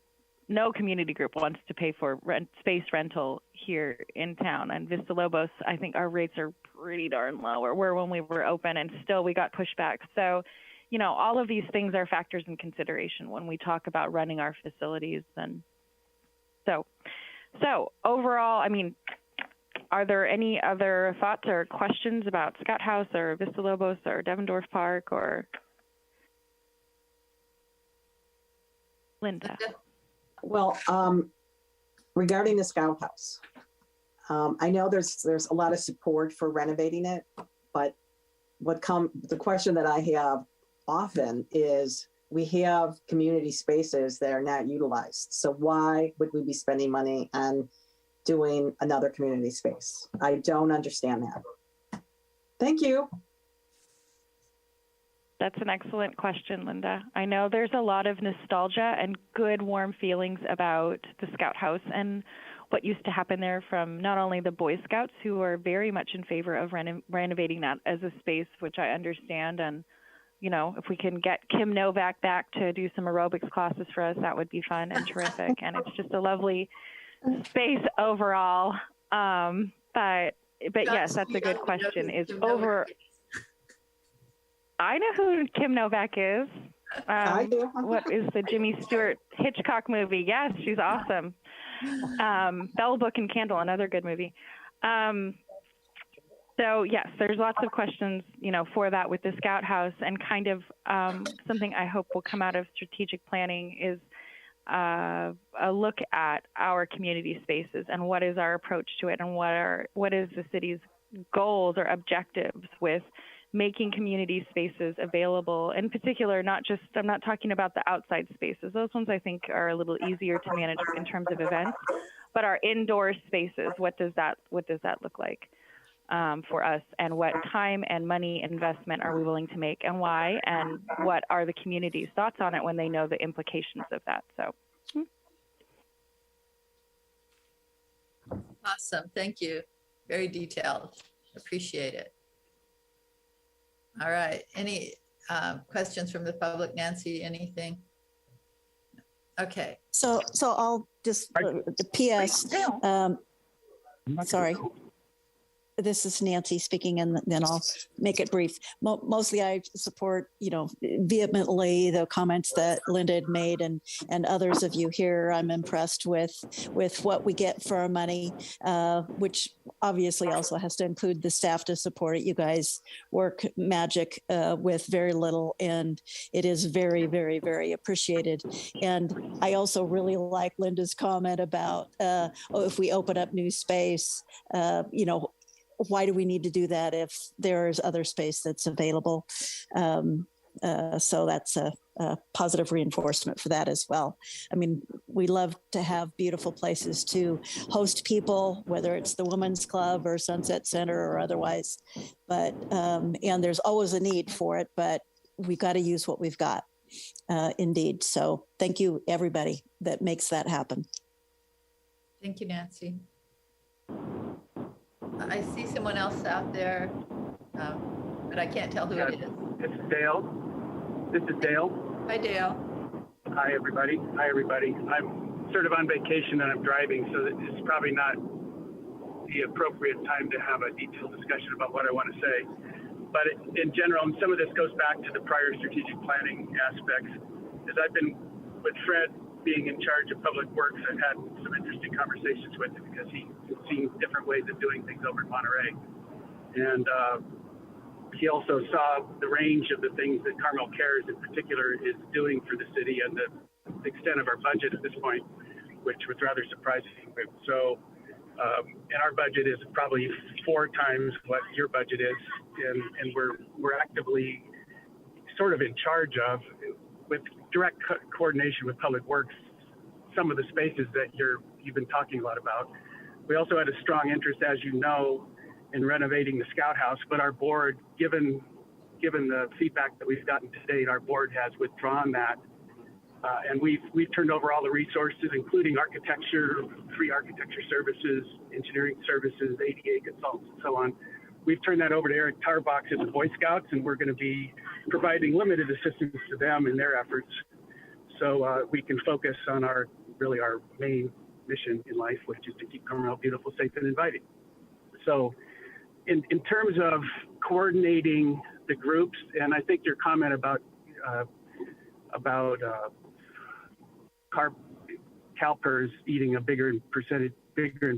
[SPEAKER 6] no community group wants to pay for space rental here in town. And Vista Lobos, I think our rates are pretty darn low, or were when we were open, and still we got pushback. So, all of these things are factors in consideration when we talk about running our facilities. And so overall, are there any other thoughts or questions about Scout House or Vista Lobos or Devendorf Park or Linda?
[SPEAKER 3] Well, regarding the Scout House, I know there's a lot of support for renovating it, but the question that I have often is, we have community spaces that are not utilized. So why would we be spending money on doing another community space? I don't understand that. Thank you.
[SPEAKER 6] That's an excellent question, Linda. I know there's a lot of nostalgia and good, warm feelings about the Scout House and what used to happen there from not only the Boy Scouts, who are very much in favor of renovating that as a space, which I understand. And, you know, if we can get Kim Novak back to do some aerobics classes for us, that would be fun and terrific. And it's just a lovely space overall. But yes, that's a good question. Is over. I know who Kim Novak is.
[SPEAKER 3] I do.
[SPEAKER 6] What is the Jimmy Stewart Hitchcock movie? Yes, she's awesome. Bell Book and Candle, another good movie. So yes, there's lots of questions, you know, for that with the Scout House, and kind of something I hope will come out of strategic planning is a look at our community spaces and what is our approach to it, and what is the city's goals or objectives with making community spaces available. In particular, I'm not talking about the outside spaces. Those ones I think are a little easier to manage in terms of events, but our indoor spaces, what does that look like for us, and what time and money investment are we willing to make, and why, and what are the community's thoughts on it when they know the implications of that. So.
[SPEAKER 2] Awesome. Thank you. Very detailed. Appreciate it. All right. Any questions from the public? Nancy, anything? Okay.
[SPEAKER 5] So I'll just PS. Sorry. This is Nancy speaking, and then I'll make it brief. Mostly I support, you know, vehemently the comments that Linda had made, and others of you here. I'm impressed with what we get for our money, which obviously also has to include the staff to support it. You guys work magic with very little, and it is very, very, very appreciated. And I also really like Linda's comment about, if we open up new space, you know, why do we need to do that if there's other space that's available? So that's a positive reinforcement for that as well. I mean, we love to have beautiful places to host people, whether it's the Women's Club or Sunset Center or otherwise. But and there's always a need for it, but we've got to use what we've got, indeed. So thank you, everybody that makes that happen.
[SPEAKER 2] Thank you, Nancy. I see someone else out there, but I can't tell who it is.
[SPEAKER 10] This is Dale.
[SPEAKER 2] Hi, Dale.
[SPEAKER 10] Hi, everybody. I'm sort of on vacation and I'm driving, so this is probably not the appropriate time to have a detailed discussion about what I want to say. But in general, and some of this goes back to the prior strategic planning aspects, as I've been with Fred being in charge of public works, I've had some interesting conversations with him because he's seen different ways of doing things over in Monterey. And he also saw the range of the things that Carmel Cares in particular is doing for the city, and the extent of our budget at this point, which was rather surprising. So, and our budget is probably 4 times what your budget is, and we're actively sort of in charge of, with direct coordination with Public Works, some of the spaces that you've been talking a lot about. We also had a strong interest, as you know, in renovating the Scout House, but our board, given the feedback that we've gotten to date, our board has withdrawn that, and we've turned over all the resources, including architecture, free architecture services, engineering services, ADA consultants, and so on. We've turned that over to Eric Tarbox at the Boy Scouts, and we're going to be providing limited assistance to them in their efforts, so we can focus on our main mission in life, which is to keep Carmel beautiful, safe, and inviting. So in terms of coordinating the groups, and I think your comment about CalPERS eating a bigger and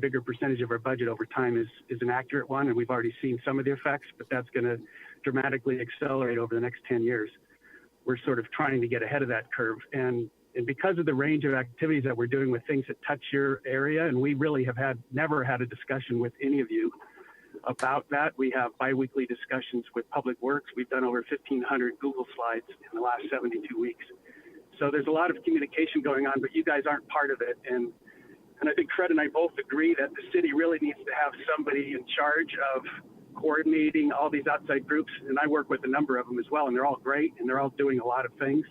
[SPEAKER 10] bigger percentage of our budget over time is an accurate one, and we've already seen some of the effects, but that's going to dramatically accelerate over the next 10 years. We're sort of trying to get ahead of that curve, and because of the range of activities that we're doing with things that touch your area, and we really have never had a discussion with any of you about that. We have biweekly discussions with Public Works. We've done over 1,500 Google Slides in the last 72 weeks. So there's a lot of communication going on, but you guys aren't part of it. And I think Fred and I both agree that the city really needs to have somebody in charge of coordinating all these outside groups, and I work with a number of them as well, and they're all great, and they're all doing a lot of things.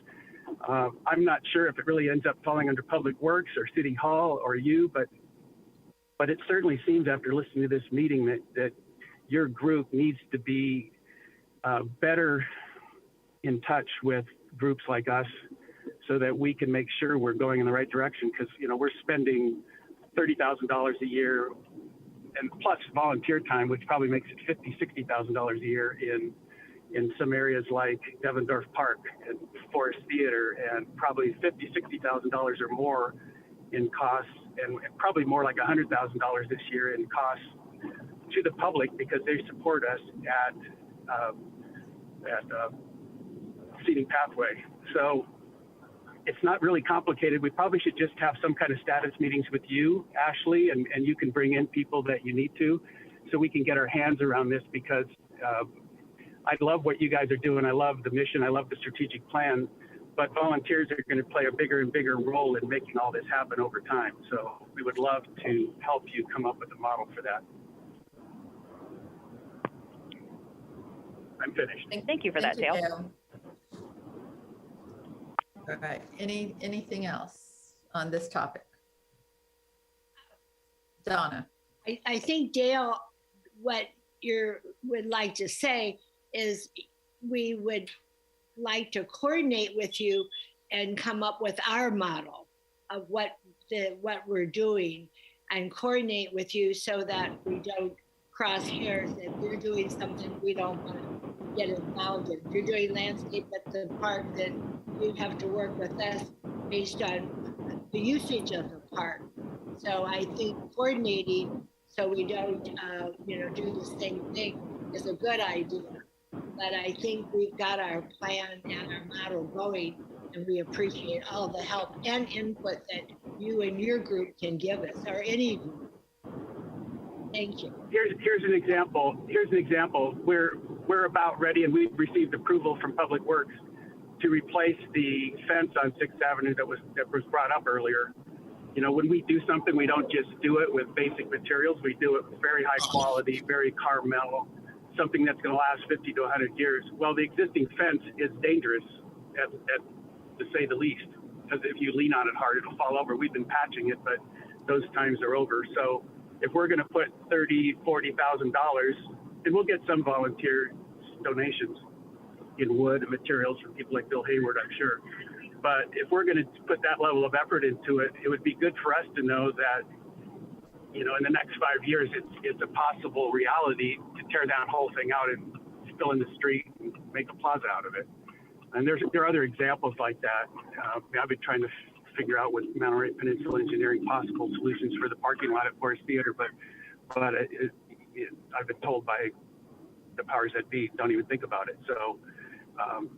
[SPEAKER 10] I'm not sure if it really ends up falling under Public Works or City Hall or you, but it certainly seems after listening to this meeting that your group needs to be better in touch with groups like us so that we can make sure we're going in the right direction, because we're spending $30,000 a year and plus volunteer time, which probably makes it $50,000-$60,000 a year in some areas like Devendorf Park and Forest Theater, and probably $50,000-$60,000 or more in costs, and probably more like $100,000 this year in costs to the public because they support us at Seating Pathway. So it's not really complicated. We probably should just have some kind of status meetings with you, Ashley, and you can bring in people that you need to so we can get our hands around this, because I love what you guys are doing. I love the mission. I love the strategic plan, but volunteers are going to play a bigger and bigger role in making all this happen over time. So we would love to help you come up with a model for that. I'm finished.
[SPEAKER 6] Thank you for that, Dale.
[SPEAKER 2] Dale. All right. Anything else on this topic? Donna.
[SPEAKER 9] I think, Dale, what you would like to say is we would like to coordinate with you and come up with our model of what we're doing, and coordinate with you so that we don't cross hairs. If you're doing something we don't want to get involved in, if you're doing landscape at the park, then you have to work with us based on the usage of the park. So I think coordinating so we don't do the same thing is a good idea. But I think we've got our plan and our model going, and we appreciate all the help and input that you and your group can give us, or any group. Thank you.
[SPEAKER 10] Here's an example. We're about ready, and we've received approval from Public Works to replace the fence on 6th Avenue that was brought up earlier. When we do something, we don't just do it with basic materials. We do it with very high quality, very Carmel, something that's going to last 50 to 100 years. Well, the existing fence is dangerous, to say the least, because if you lean on it hard, it'll fall over. We've been patching it, but those times are over. So if we're going to put $30,000, $40,000, and we'll get some volunteer donations in wood and materials from people like Bill Hayward, I'm sure. But if we're going to put that level of effort into it, it would be good for us to know that, in the next 5 years, it's a possible reality to tear that whole thing out and fill in the street and make a plaza out of it. And there are other examples like that. I've been trying to figure out with Monterey Peninsula Engineering possible solutions for the parking lot at Forest Theater, but I've been told by the powers that be, don't even think about it. So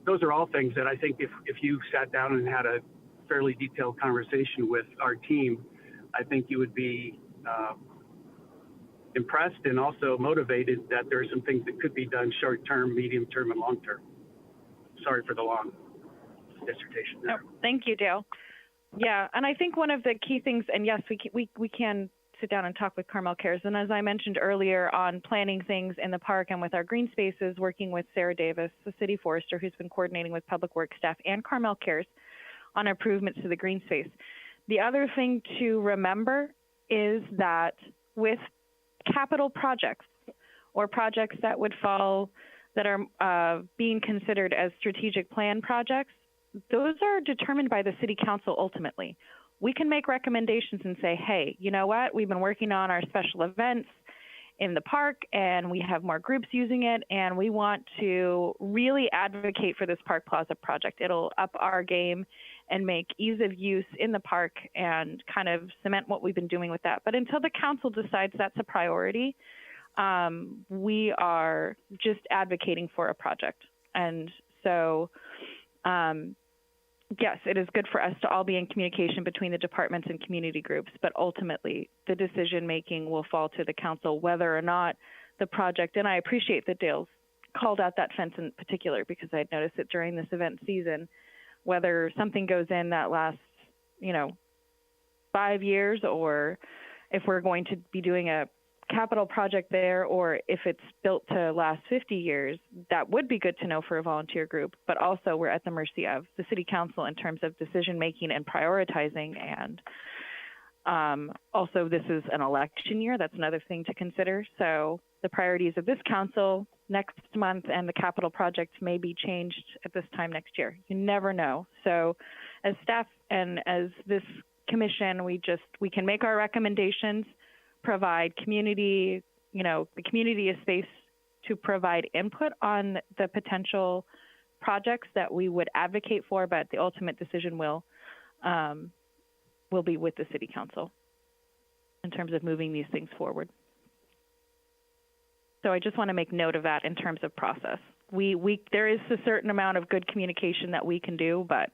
[SPEAKER 10] those are all things that I think if you sat down and had a fairly detailed conversation with our team, I think you would be impressed and also motivated that there are some things that could be done short term, medium term, and long term. Sorry for the long dissertation there.
[SPEAKER 6] No, thank you, Dale. Yeah, and I think one of the key things, and yes, we can sit down and talk with Carmel Cares. And as I mentioned earlier, on planning things in the park and with our green spaces, working with Sarah Davis, the city forester, who's been coordinating with Public Works staff and Carmel Cares on improvements to the green space. The other thing to remember is that with capital projects or projects that would fall, that are being considered as strategic plan projects, those are determined by the city council ultimately. We can make recommendations and say, hey, you know what? We've been working on our special events in the park and we have more groups using it, and we want to really advocate for this Park Plaza project. It'll up our game and make ease of use in the park and kind of cement what we've been doing with that. But until the council decides that's a priority, we are just advocating for a project. And so, yes, it is good for us to all be in communication between the departments and community groups, but ultimately the decision-making will fall to the council whether or not the project, and I appreciate that Dale's called out that fence in particular because I'd noticed it during this event season, whether something goes in that lasts, 5 years, or if we're going to be doing a capital project there, or if it's built to last 50 years, that would be good to know for a volunteer group. But also, we're at the mercy of the city council in terms of decision making and prioritizing. And also, this is an election year. That's another thing to consider. So the priorities of this council next month and the capital project may be changed at this time next year. You never know. So as staff and as this commission, we can make our recommendations, provide community, the community a space to provide input on the potential projects that we would advocate for, but the ultimate decision will be with the city council in terms of moving these things forward. So I just want to make note of that in terms of process. There is a certain amount of good communication that we can do, but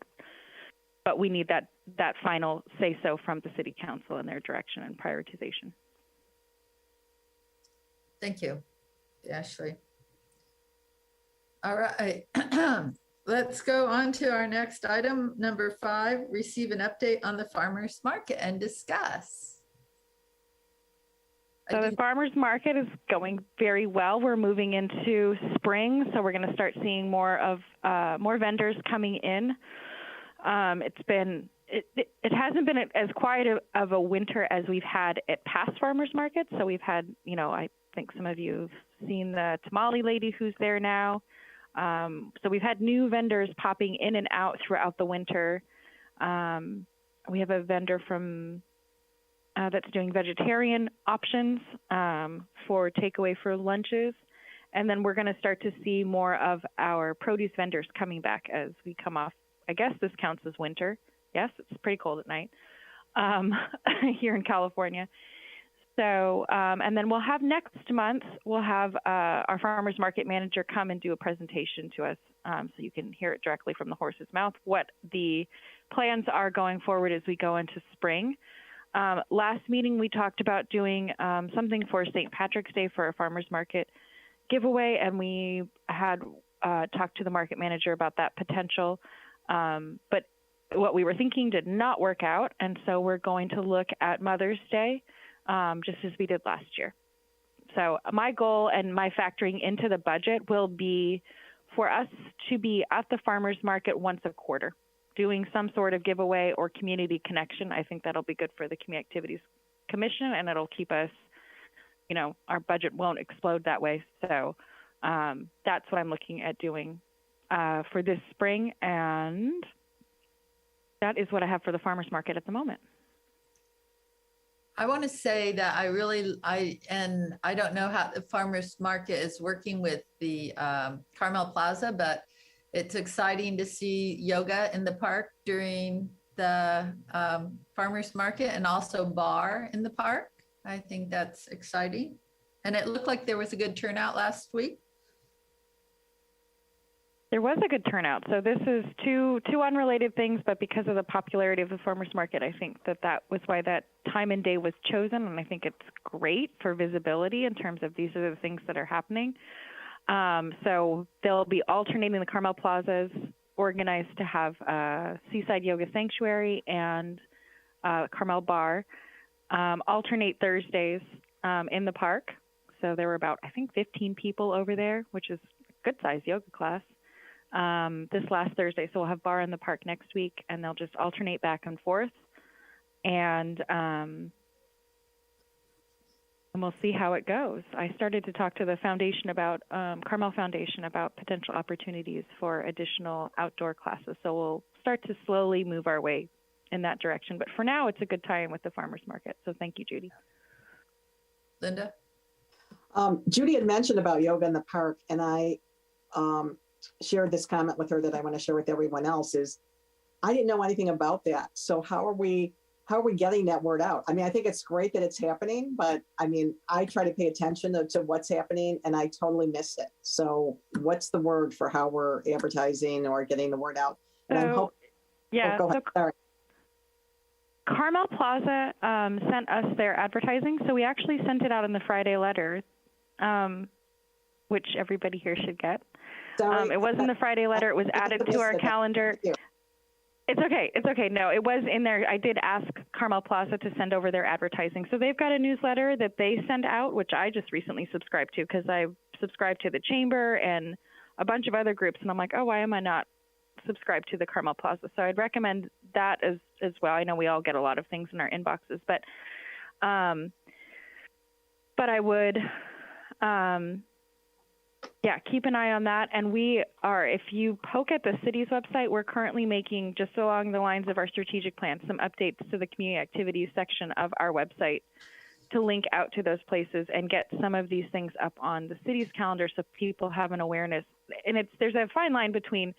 [SPEAKER 6] we need that final say-so from the city council and their direction and prioritization.
[SPEAKER 2] Thank you, Ashley. All right, let's go on to our next item, number 5, receive an update on the farmers market and discuss.
[SPEAKER 6] So the farmers market is going very well. We're moving into spring, so we're going to start seeing more vendors coming in. It hasn't been as quiet of a winter as we've had at past farmers markets. So we've had, I think some of you have seen the tamale lady who's there now. So we've had new vendors popping in and out throughout the winter. We have a vendor from that's doing vegetarian options for takeaway for lunches. And then we're going to start to see more of our produce vendors coming back as we come off. I guess this counts as winter. Yes, it's pretty cold at night here in California. So, and then we'll have next month, we'll have our farmers market manager come and do a presentation to us so you can hear it directly from the horse's mouth, what the plans are going forward as we go into spring. Last meeting, we talked about doing something for St. Patrick's Day for a farmers market giveaway, and we had talked to the market manager about that potential. But what we were thinking did not work out, and so we're going to look at Mother's Day just as we did last year. So my goal and my factoring into the budget will be for us to be at the farmers market once a quarter, doing some sort of giveaway or community connection. I think that'll be good for the Community Activities Commission, and it'll keep us, our budget won't explode that way. So that's what I'm looking at doing for this spring, and that is what I have for the farmers market at the moment.
[SPEAKER 2] I want to say that I don't know how the farmers market is working with the Carmel Plaza, but it's exciting to see yoga in the park during the farmers market and also bar in the park. I think that's exciting. And it looked like there was a good turnout last week.
[SPEAKER 6] There was a good turnout. So this is two unrelated things, but because of the popularity of the farmers market, I think that was why that time and day was chosen. And I think it's great for visibility in terms of these are the things that are happening. So they'll be alternating. The Carmel Plazas organized to have a Seaside Yoga Sanctuary and Carmel Bar alternate Thursdays in the park. So there were about, I think, 15 people over there, which is a good-sized yoga class. This last Thursday, so we'll have bar in the park next week, and they'll just alternate back and forth, and we'll see how it goes. I started to talk to the foundation about Carmel Foundation about potential opportunities for additional outdoor classes. So we'll start to slowly move our way in that direction. But for now, it's a good time with the farmers market. So thank you, Judy.
[SPEAKER 2] Linda?
[SPEAKER 3] Judy had mentioned about yoga in the park, and I shared this comment with her that I want to share with everyone else is I didn't know anything about that. So how are we getting that word out? I mean, I think it's great that it's happening, but I mean, I try to pay attention to what's happening and I totally missed it. So what's the word for how we're advertising or getting the word out? And
[SPEAKER 6] go ahead.
[SPEAKER 3] Sorry.
[SPEAKER 6] Carmel Plaza sent us their advertising. So we actually sent it out in the Friday letter, which everybody here should get. It wasn't the Friday letter. It was added to our calendar. It's okay. It's okay. No, it was in there. I did ask Carmel Plaza to send over their advertising. So they've got a newsletter that they send out, which I just recently subscribed to because I subscribed to the Chamber and a bunch of other groups. And I'm like, oh, why am I not subscribed to the Carmel Plaza? So I'd recommend that as well. I know we all get a lot of things in our inboxes, but I would, yeah, keep an eye on that. And we are, if you poke at the city's website, we're currently making, just along the lines of our strategic plan, some updates to the community activities section of our website to link out to those places and get some of these things up on the city's calendar so people have an awareness. And there's a fine line between,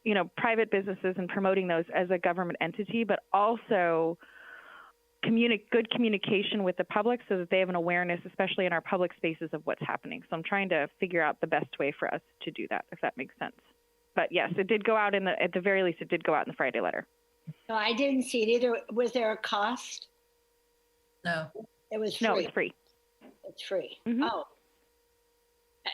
[SPEAKER 6] you know, private businesses and promoting those as a government entity, but also good communication with the public so that they have an awareness, especially in our public spaces, of what's happening. So I'm trying to figure out the best way for us to do that, if that makes sense. But yes, it did go out at the very least, it did go out in the Friday letter.
[SPEAKER 9] No, I didn't see it either. Was there a cost?
[SPEAKER 2] No.
[SPEAKER 9] It was free.
[SPEAKER 6] No, it's free.
[SPEAKER 9] It's free.
[SPEAKER 6] Mm-hmm.
[SPEAKER 9] Oh.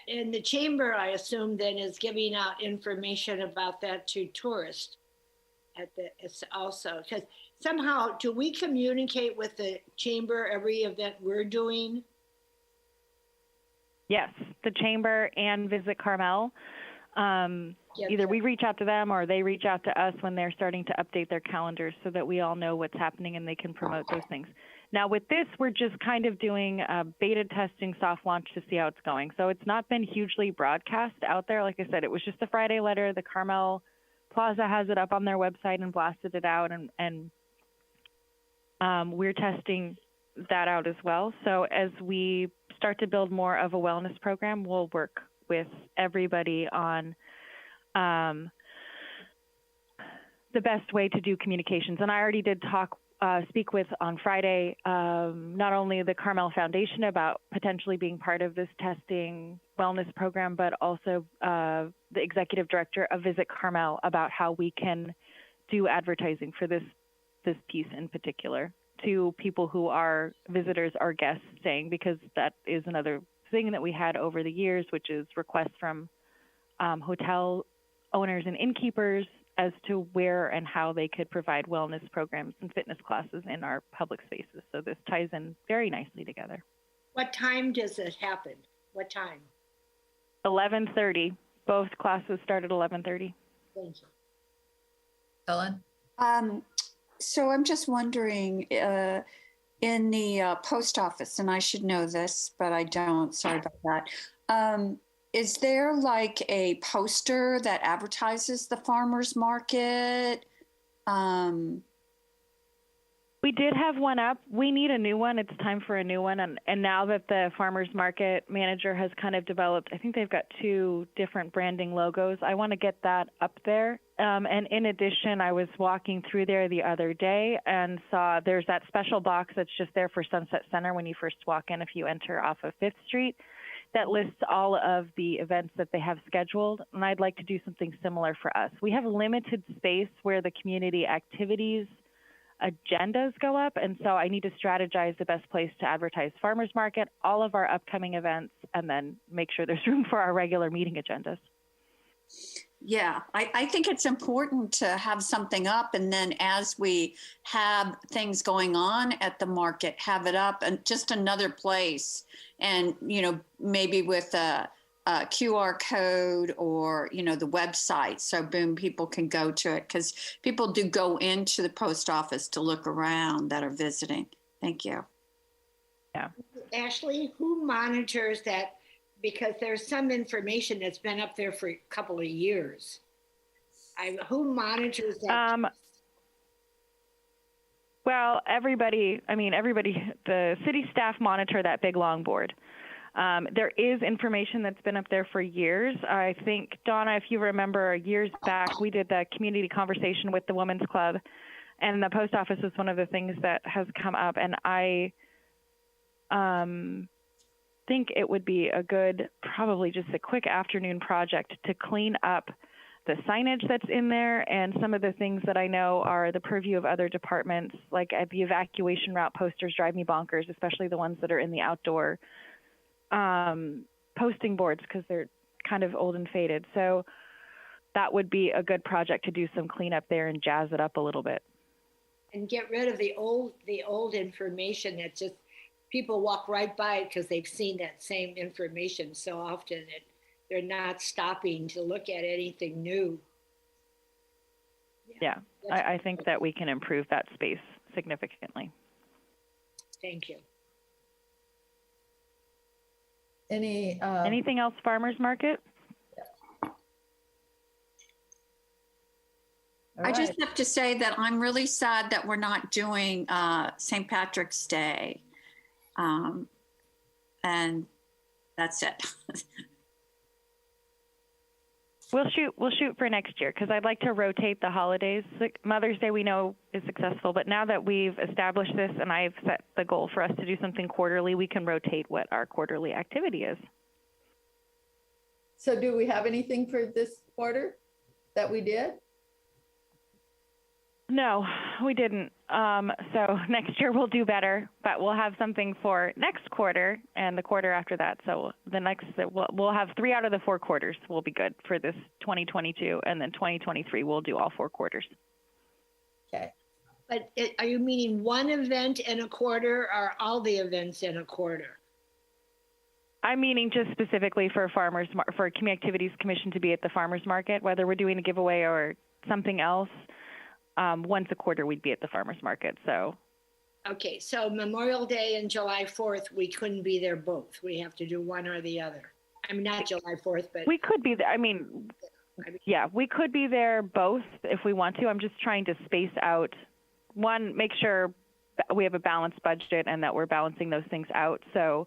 [SPEAKER 9] And the Chamber, I assume, then is giving out information about that to tourists it's also, because somehow, do we communicate with the Chamber every event we're doing?
[SPEAKER 6] Yes, the Chamber and Visit Carmel. Either we reach out to them or they reach out to us when they're starting to update their calendars so that we all know what's happening and they can promote those things. Now with this, we're just kind of doing a beta testing soft launch to see how it's going. So it's not been hugely broadcast out there. Like I said, it was just a Friday letter. The Carmel Plaza has it up on their website and blasted it out, and we're testing that out as well. So as we start to build more of a wellness program, we'll work with everybody on the best way to do communications. And I already did speak with on Friday, not only the Carmel Foundation about potentially being part of this testing wellness program, but also the executive director of Visit Carmel about how we can do advertising for this piece in particular to people who are visitors or guests staying, because that is another thing that we had over the years, which is requests from hotel owners and innkeepers as to where and how they could provide wellness programs and fitness classes in our public spaces. So this ties in very nicely together.
[SPEAKER 9] What time does it happen? What time?
[SPEAKER 6] 11:30. Both classes start at 11:30.
[SPEAKER 9] Thank you.
[SPEAKER 2] Ellen?
[SPEAKER 8] So I'm just wondering, in the post office, and I should know this, but I don't, sorry about that. Is there like a poster that advertises the farmer's market?
[SPEAKER 6] We did have one up. We need a new one. It's time for a new one. And now that the farmer's market manager has kind of developed, I think they've got 2 different branding logos. I want to get that up there. And in addition, I was walking through there the other day and saw there's that special box that's just there for Sunset Center when you first walk in if you enter off of 5th Street. That lists all of the events that they have scheduled, and I'd like to do something similar for us. We have limited space where the community activities agendas go up, and so I need to strategize the best place to advertise farmers market, all of our upcoming events, and then make sure there's room for our regular meeting agendas.
[SPEAKER 8] Yeah, I think it's important to have something up, and then as we have things going on at the market, have it up and just another place, and maybe with a QR code or the website, so boom, people can go to it, because people do go into the post office to look around that are visiting. Thank you.
[SPEAKER 6] Yeah,
[SPEAKER 9] Ashley, who monitors that? Because there's some information that's been up there for a couple of years. Who monitors that?
[SPEAKER 6] Well, everybody, the city staff monitor that big long board. There is information that's been up there for years. I think, Donna, if you remember years back, we did the community conversation with the Women's Club, and the post office was one of the things that has come up. And I think it would be a good, probably just a quick afternoon project to clean up the signage that's in there and some of the things that I know are the purview of other departments, like the evacuation route posters drive me bonkers, especially the ones that are in the outdoor posting boards, because they're kind of old and faded. So that would be a good project to do some cleanup there and jazz it up a little bit.
[SPEAKER 9] And get rid of the old information that just people walk right by it because they've seen that same information so often that they're not stopping to look at anything new.
[SPEAKER 6] Yeah, I think that we can improve that space significantly.
[SPEAKER 9] Thank you.
[SPEAKER 6] Anything else, farmers market?
[SPEAKER 8] I just have to say that I'm really sad that we're not doing St. Patrick's Day. And that's it.
[SPEAKER 6] We'll shoot for next year because I'd like to rotate the holidays. Mother's Day we know is successful, but now that we've established this and I've set the goal for us to do something quarterly, we can rotate what our quarterly activity is.
[SPEAKER 2] So do we have anything for this quarter that we did?
[SPEAKER 6] No, we didn't. So next year we'll do better, but we'll have something for next quarter and the quarter after that. So we'll have 3 out of the 4 quarters will be good for this 2022, and then 2023 we'll do all 4 quarters.
[SPEAKER 2] Okay.
[SPEAKER 9] But are you meaning one event in a quarter or all the events in a quarter?
[SPEAKER 6] I'm meaning just specifically for for Community Activities Commission to be at the farmers market, whether we're doing a giveaway or something else. Once a quarter, we'd be at the farmers market. So,
[SPEAKER 9] okay. So Memorial Day and July 4th, we couldn't be there both. We have to do one or the other. I mean, not July 4th, but
[SPEAKER 6] we could be there. I mean, yeah, we could be there both if we want to. I'm just trying to space out. One, make sure we have a balanced budget and that we're balancing those things out. So,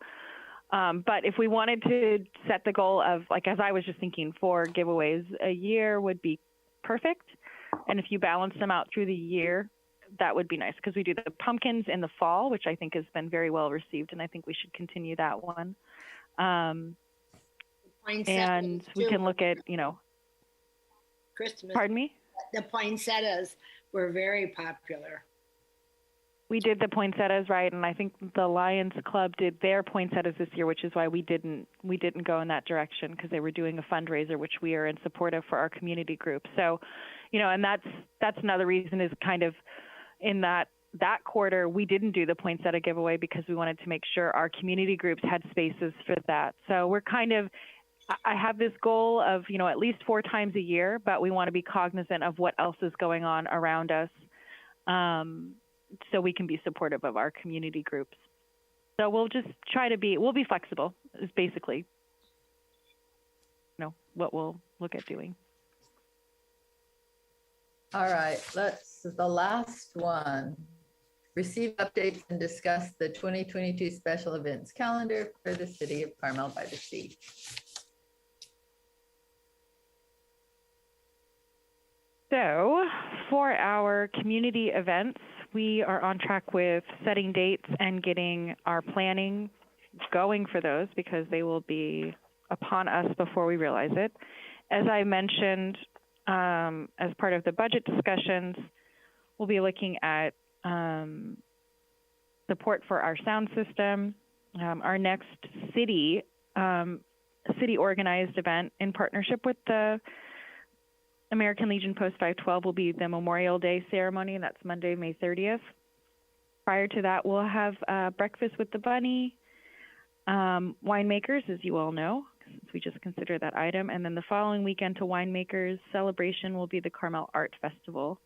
[SPEAKER 6] but if we wanted to set the goal of, like, as I was just thinking, 4 giveaways a year would be perfect. And if you balance them out through the year, that would be nice because we do the pumpkins in the fall, which I think has been very well received, and I think we should continue that one. And we can look at,
[SPEAKER 9] Christmas.
[SPEAKER 6] Pardon me?
[SPEAKER 9] The poinsettias were very popular.
[SPEAKER 6] We did the poinsettias, right, and I think the Lions Club did their poinsettias this year, which is why we didn't go in that direction because they were doing a fundraiser, which we are in support of for our community group. So, and that's another reason is kind of in that quarter we didn't do the poinsettia giveaway because we wanted to make sure our community groups had spaces for that. So we're I have this goal of at least 4 times a year, but we want to be cognizant of what else is going on around us. So we can be supportive of our community groups. So we'll just we'll be flexible is basically, what we'll look at doing.
[SPEAKER 2] All right, the last one. Receive updates and discuss the 2022 special events calendar for the city of Carmel-by-the-Sea.
[SPEAKER 6] So for our community events, we are on track with setting dates and getting our planning going for those because they will be upon us before we realize it. As I mentioned, as part of the budget discussions, we'll be looking at support for our sound system, our next city organized event in partnership with the American Legion Post 512 will be the Memorial Day ceremony, and that's Monday, May 30th. Prior to that, we'll have breakfast with the bunny, winemakers, as you all know, since we just considered that item. And then the following weekend to winemakers celebration will be the Carmel Art Festival.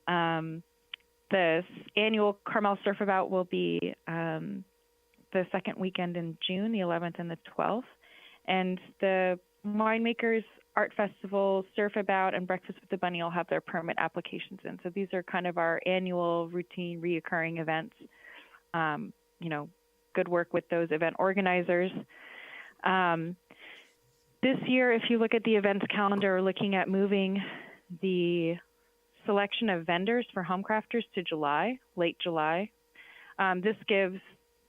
[SPEAKER 6] The annual Carmel Surfabout will be the second weekend in June, the 11th and the 12th. And the winemakers Art Festival, Surfabout, and Breakfast with the Bunny all have their permit applications in. So these are kind of our annual routine reoccurring events. Good work with those event organizers. This year, if you look at the events calendar, we're looking at moving the selection of vendors for home crafters to July, late July. This gives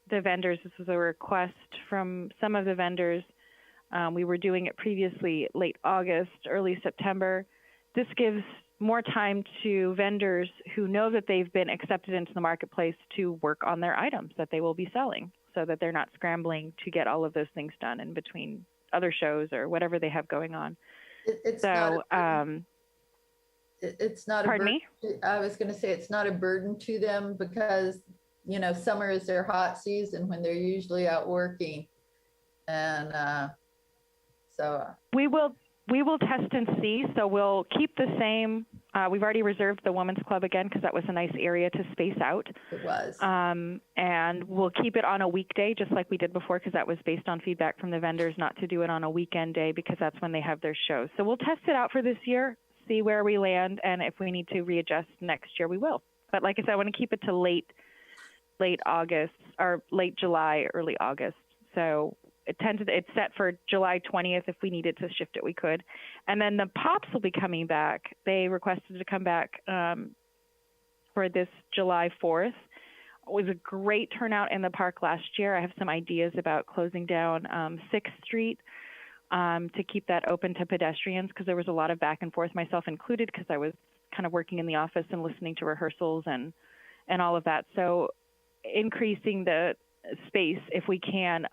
[SPEAKER 6] the vendors, this was a request from some of the vendors. We were doing it previously late August, early September. This gives more time to vendors who know that they've been accepted into the marketplace to work on their items that they will be selling so that they're not scrambling to get all of those things done in between other shows or whatever they have going on.
[SPEAKER 2] It's
[SPEAKER 6] So,
[SPEAKER 2] it's not a
[SPEAKER 6] pardon
[SPEAKER 2] burden.
[SPEAKER 6] me?
[SPEAKER 2] I was going to say it's not a burden to them because, you know, summer is their hot season when they're usually out working. And so
[SPEAKER 6] we will test and see. So we'll keep the same. We've already reserved the Women's Club again because that was a nice area to space out.
[SPEAKER 2] it was.
[SPEAKER 6] And we'll keep it on a weekday, just like we did before, because that was based on feedback from the vendors not to do it on a weekend day because that's when they have their shows. So we'll test it out for this year, see where we land, and if we need to readjust next year, we will. But like I said, I want to keep it to late August or late July, early August. So it's set for July 20th. If we needed to shift it, we could. And then the Pops will be coming back. They requested to come back for this July 4th. It was a great turnout in the park last year. I have some ideas about closing down 6th Street to keep that open to pedestrians because there was a lot of back and forth, myself included, because I was kind of working in the office and listening to rehearsals and all of that. So increasing the space if we can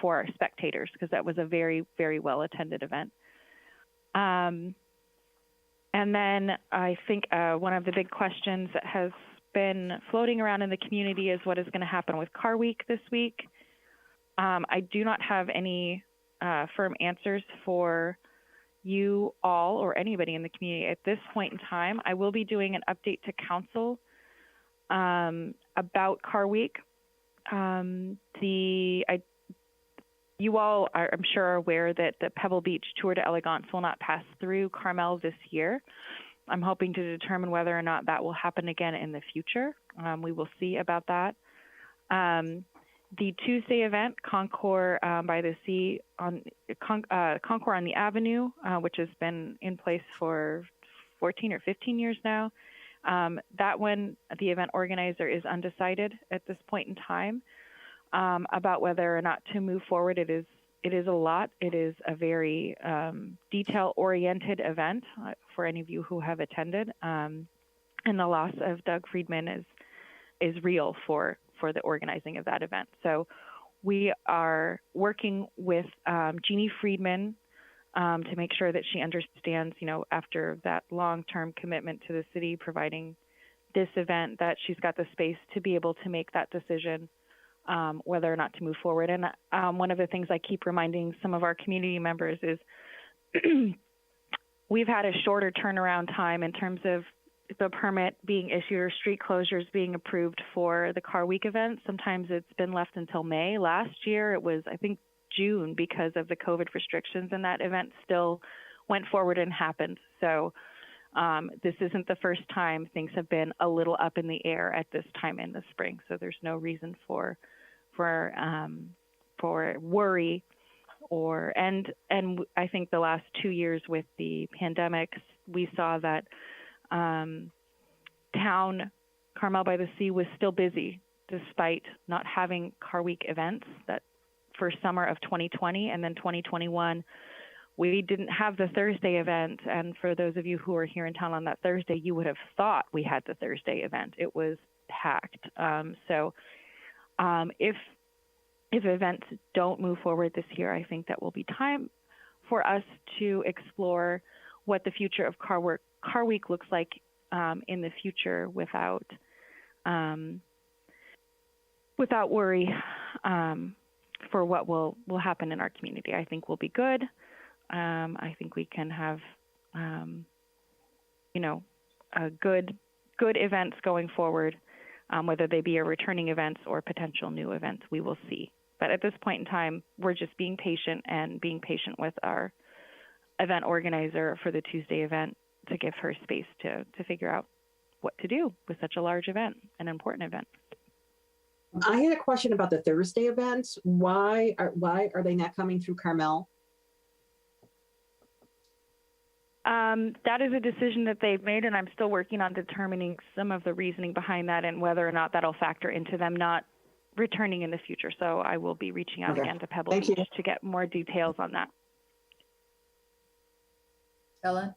[SPEAKER 6] for our spectators, because that was a very, very well attended event. And then I think one of the big questions that has been floating around in the community is what is going to happen with Car Week this week. I do not have any firm answers for you all or anybody in the community at this point in time. I will be doing an update to council about Car Week. You all are, I'm sure, aware that the Pebble Beach Tour de Elegance will not pass through Carmel this year. I'm hoping to determine whether or not that will happen again in the future. We will see about that. The Tuesday event, Concours-by-the-Sea, Concours on the Avenue, which has been in place for 14 or 15 years now. That one, the event organizer is undecided at this point in time about whether or not to move forward. It is a lot. It is a very detail-oriented event for any of you who have attended. And the loss of Doug Friedman is real for the organizing of that event. So we are working with Jeannie Friedman to make sure that she understands, you know, after that long-term commitment to the city providing this event, that she's got the space to be able to make that decision whether or not to move forward. And one of the things I keep reminding some of our community members is we've had a shorter turnaround time in terms of the permit being issued or street closures being approved for the Car Week event. Sometimes it's been left until May. Last year it was, I think, June because of the COVID restrictions, and that event still went forward and happened. So this isn't the first time things have been a little up in the air at this time in the spring. So there's no reason for worry and I think the last 2 years with the pandemic, we saw that town Carmel-by-the-Sea was still busy despite not having Car Week events. That for summer of 2020 and then 2021, we didn't have the Thursday event. And for those of you who were here in town on that Thursday, you would have thought we had the Thursday event. It was packed. If events don't move forward this year, I think that will be time for us to explore what the future of Car Week looks like in the future without worry for what will happen in our community. I think we'll be good. I think we can have, good events going forward, whether they be a returning events or potential new events. We will see. But at this point in time, we're just being patient with our event organizer for the Tuesday event to give her space to figure out what to do with such a large event, an important event.
[SPEAKER 3] I had a question about the Thursday events. Why are they not coming through Carmel?
[SPEAKER 6] That is a decision that they've made, and I'm still working on determining some of the reasoning behind that and whether or not that'll factor into them not returning in the future. So I will be reaching out again to Pebble Beach to get more details on that.
[SPEAKER 2] Ellen?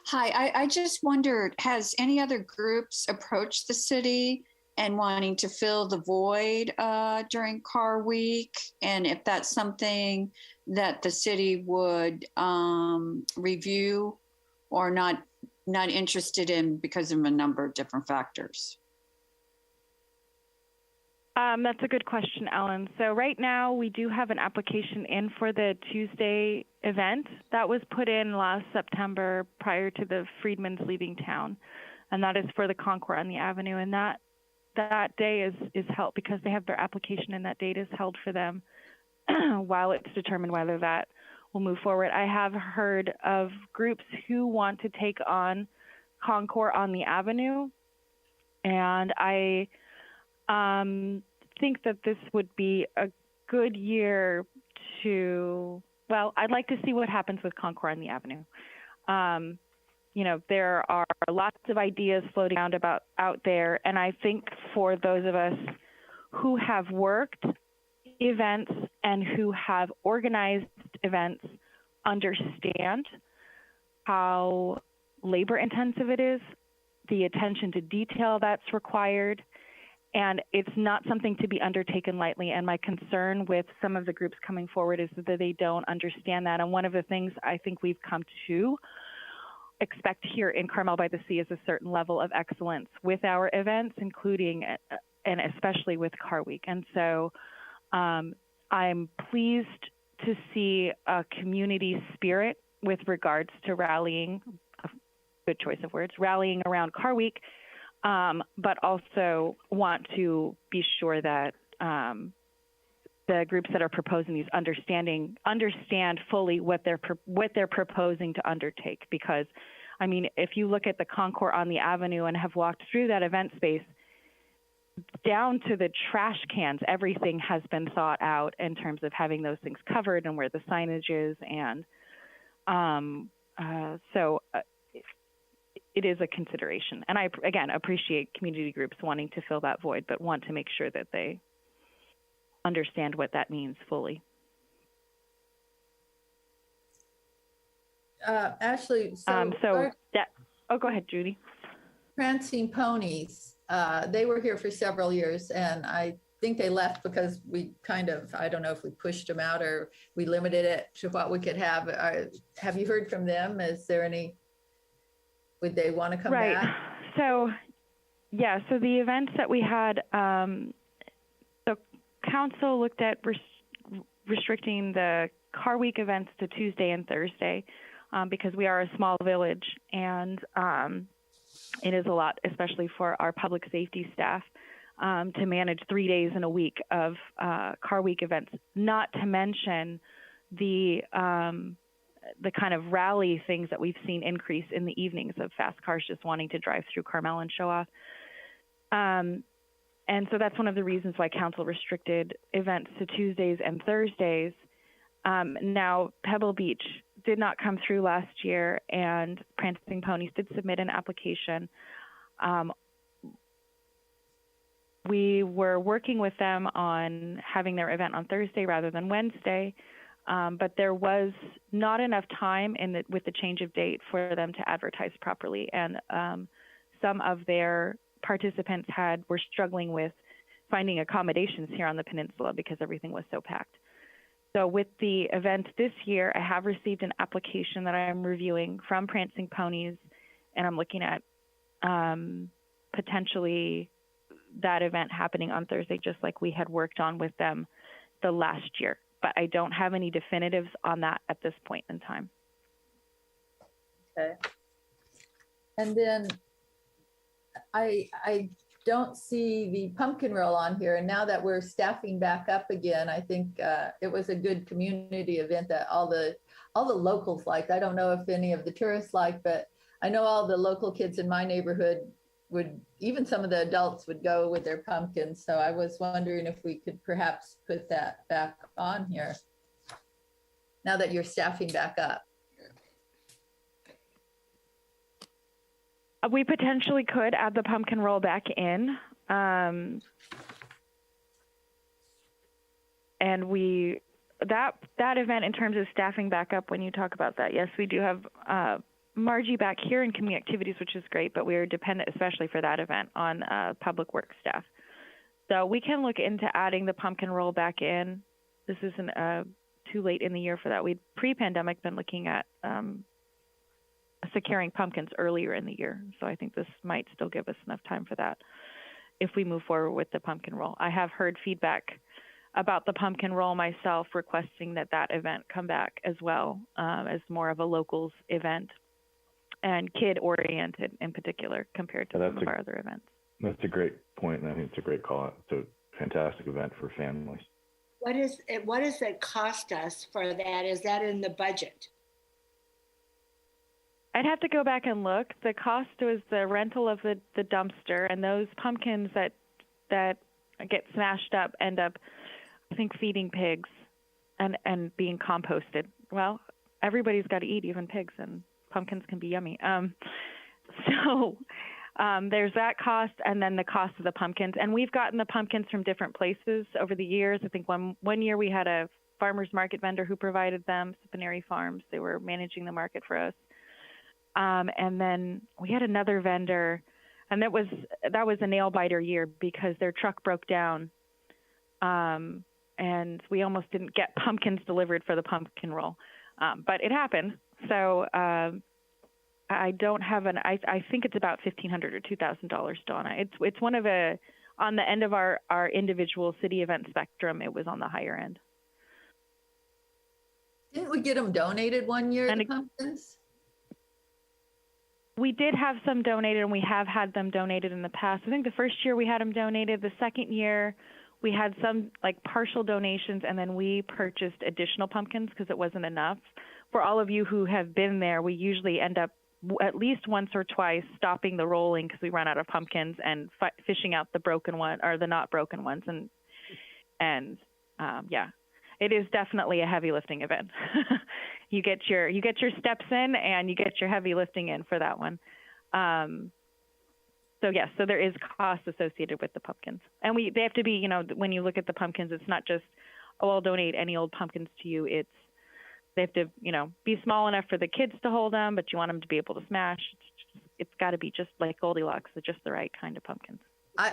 [SPEAKER 8] Hi, I just wondered, has any other groups approached the city and wanting to fill the void during Car Week, and if that's something that the city would review or not interested in because of a number of different factors.
[SPEAKER 6] That's a good question, Ellen. So right now we do have an application in for the Tuesday event that was put in last September prior to the Freedmen's leaving town, and that is for the Concours on the Avenue. And that day is held because they have their application, and that date is held for them while it's determined whether that will move forward. I have heard of groups who want to take on Concours on the Avenue, and I think that this would be a good year to, well, I'd like to see what happens with Concours on the Avenue. You know, there are lots of ideas floating around out there, and I think for those of us who have worked events and who have organized events understand how labor intensive it is, the attention to detail that's required, and it's not something to be undertaken lightly. And my concern with some of the groups coming forward is that they don't understand that. And one of the things I think we've come to expect here in Carmel-by-the-Sea is a certain level of excellence with our events, including and especially with Car Week. And so I'm pleased to see a community spirit with regards to rallying, a good choice of words, rallying around Car Week, but also want to be sure that the groups that are proposing these understand fully what they're proposing to undertake. Because, I mean, if you look at the Concours on the Avenue and have walked through that event space, down to the trash cans, everything has been thought out in terms of having those things covered and where the signage is. And so it is a consideration. And I, again, appreciate community groups wanting to fill that void, but want to make sure that they understand what that means fully.
[SPEAKER 2] Ashley,
[SPEAKER 6] oh, go ahead, Judy.
[SPEAKER 2] Prancing Ponies, they were here for several years, and I think they left because we kind of, I don't know if we pushed them out or we limited it to what we could have. Have you heard from them? Is there any, would they want to come back?
[SPEAKER 6] So, yeah, so the events that we had, the council looked at restricting the Car Week events to Tuesday and Thursday because we are a small village, and it is a lot, especially for our public safety staff, to manage 3 days in a week of Car Week events, not to mention the kind of rally things that we've seen increase in the evenings of fast cars just wanting to drive through Carmel and show off. And so that's one of the reasons why council restricted events to Tuesdays and Thursdays. Now, Pebble Beach did not come through last year, and Prancing Ponies did submit an application. We were working with them on having their event on Thursday rather than Wednesday, but there was not enough time with the change of date for them to advertise properly, and some of their participants were struggling with finding accommodations here on the peninsula because everything was so packed. So with the event this year, I have received an application that I'm reviewing from Prancing Ponies, and I'm looking at potentially that event happening on Thursday, just like we had worked on with them the last year. But I don't have any definitives on that at this point in time.
[SPEAKER 2] Okay. And then I don't see the pumpkin roll on here. And now that we're staffing back up again, I think it was a good community event that all the locals liked. I don't know if any of the tourists liked, but I know all the local kids in my neighborhood even some of the adults would go with their pumpkins. So I was wondering if we could perhaps put that back on here now that you're staffing back up.
[SPEAKER 6] We potentially could add the pumpkin roll back in. And that event, in terms of staffing back up, when you talk about that, yes, we do have Margie back here in community activities, which is great, but we are dependent, especially for that event, on public works staff. So we can look into adding the pumpkin roll back in. This isn't too late in the year for that. We'd pre-pandemic been looking at securing pumpkins earlier in the year. So I think this might still give us enough time for that if we move forward with the pumpkin roll. I have heard feedback about the pumpkin roll myself, requesting that event come back as well, as more of a locals event and kid oriented in particular compared to some of our other events.
[SPEAKER 4] That's a great point, and I think it's a great call out. It's a fantastic event for families.
[SPEAKER 9] What does it cost us for that? Is that in the budget?
[SPEAKER 6] I'd have to go back and look. The cost was the rental of the dumpster, and those pumpkins that get smashed up end up, I think, feeding pigs and being composted. Well, everybody's got to eat, even pigs, and pumpkins can be yummy. So there's that cost, and then the cost of the pumpkins. And we've gotten the pumpkins from different places over the years. I think one year we had a farmer's market vendor who provided them, Sipaneri Farms. They were managing the market for us. And then we had another vendor, and that was a nail biter year because their truck broke down. And we almost didn't get pumpkins delivered for the pumpkin roll. But it happened. So I don't have I think it's about $1,500 or $2,000, Donna. It's one of on the end of our individual city event spectrum, it was on the higher end.
[SPEAKER 2] Didn't we get them donated one year, the pumpkins?
[SPEAKER 6] We did have some donated, and we have had them donated in the past. I think the first year we had them donated. The second year we had some like partial donations, and then we purchased additional pumpkins because it wasn't enough. For all of you who have been there, we usually end up at least once or twice stopping the rolling because we run out of pumpkins and fishing out the broken one or the not broken ones. And yeah, it is definitely a heavy lifting event. You get your steps in and you get your heavy lifting in for that one. So yes, so there is cost associated with the pumpkins, and they have to be, when you look at the pumpkins, it's not just, oh, I'll donate any old pumpkins to you. They have to, be small enough for the kids to hold them, but you want them to be able to smash. It's got to be just like Goldilocks, so just the right kind of pumpkins.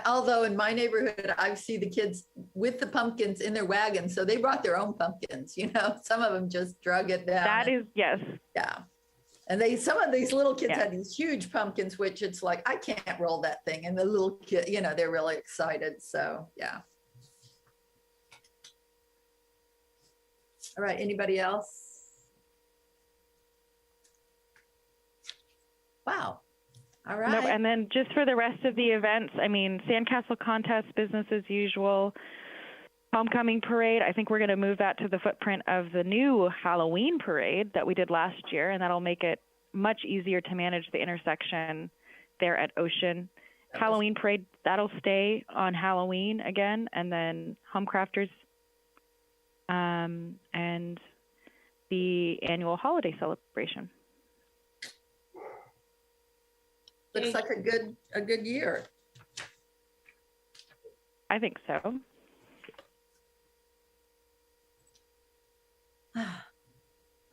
[SPEAKER 2] Although in my neighborhood, I see the kids with the pumpkins in their wagons, so they brought their own pumpkins. Some of them just drug it down.
[SPEAKER 6] That is, yes.
[SPEAKER 2] Yeah. And some of these little kids had these huge pumpkins, which it's like, I can't roll that thing. And the little kid, they're really excited. So yeah. All right. Anybody else? Wow. All right.
[SPEAKER 6] Nope. And then just for the rest of the events, Sandcastle Contest, business as usual. Homecoming parade, I think we're going to move that to the footprint of the new Halloween parade that we did last year, and that'll make it much easier to manage the intersection there at Ocean. Halloween parade, that'll stay on Halloween again, and then Homecrafters and the annual holiday celebration.
[SPEAKER 2] Looks like a good year.
[SPEAKER 6] I think so.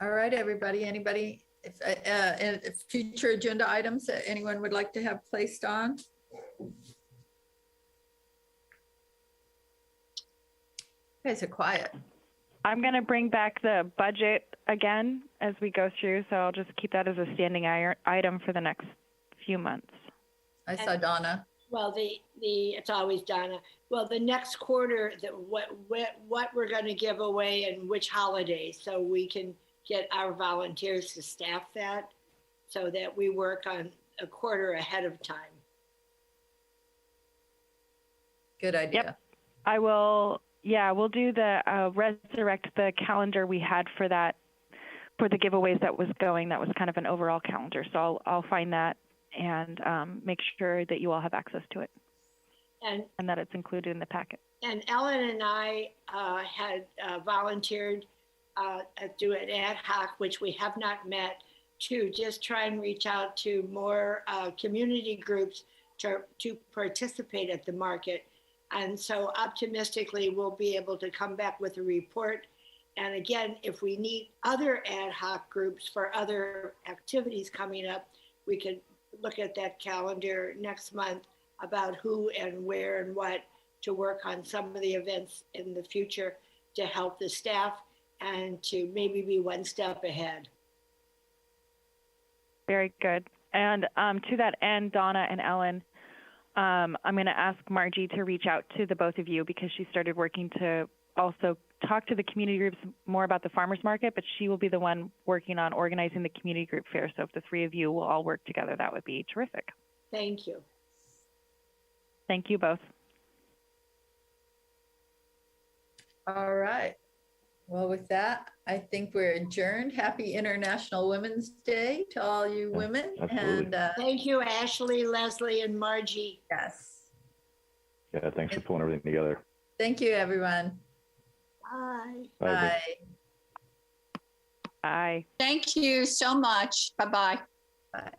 [SPEAKER 2] All right, everybody. Anybody, if future agenda items that anyone would like to have placed on? You guys are quiet.
[SPEAKER 6] I'm going to bring back the budget again as we go through, so I'll just keep that as a standing item for the next few months.
[SPEAKER 2] I saw Donna.
[SPEAKER 9] Well, it's always Donna. Well, the next quarter, what we're going to give away and which holidays, so we can get our volunteers to staff that, so that we work on a quarter ahead of time.
[SPEAKER 2] Good idea.
[SPEAKER 6] Yep. I will. Yeah, we'll do the resurrect the calendar we had for that, for the giveaways that was going. That was kind of an overall calendar. So I'll find that and make sure that you all have access to it and that it's included in the packet.
[SPEAKER 9] And Ellen and I had volunteered to do an ad hoc, which we have not met, to just try and reach out to more community groups to participate at the market. And so optimistically, we'll be able to come back with a report And again, if we need other ad hoc groups for other activities coming up, we could look at that calendar next month about who and where and what to work on some of the events in the future to help the staff and to maybe be one step ahead.
[SPEAKER 6] Very good. And to that end, Donna and Ellen, I'm going to ask Margie to reach out to the both of you because she started working to also talk to the community groups more about the farmers market, but she will be the one working on organizing the community group fair. So if the three of you will all work together, that would be terrific.
[SPEAKER 9] Thank you.
[SPEAKER 6] Thank you both.
[SPEAKER 2] All right. Well, with that, I think we're adjourned. Happy International Women's Day to all you women.
[SPEAKER 4] Absolutely.
[SPEAKER 2] And
[SPEAKER 9] Thank you, Ashley, Leslie, and Margie.
[SPEAKER 2] yes.
[SPEAKER 4] Yeah, thanks for pulling everything together.
[SPEAKER 2] Thank you, everyone.
[SPEAKER 9] Bye.
[SPEAKER 2] Bye.
[SPEAKER 6] Bye.
[SPEAKER 8] Thank you so much. Bye-bye.
[SPEAKER 2] Bye.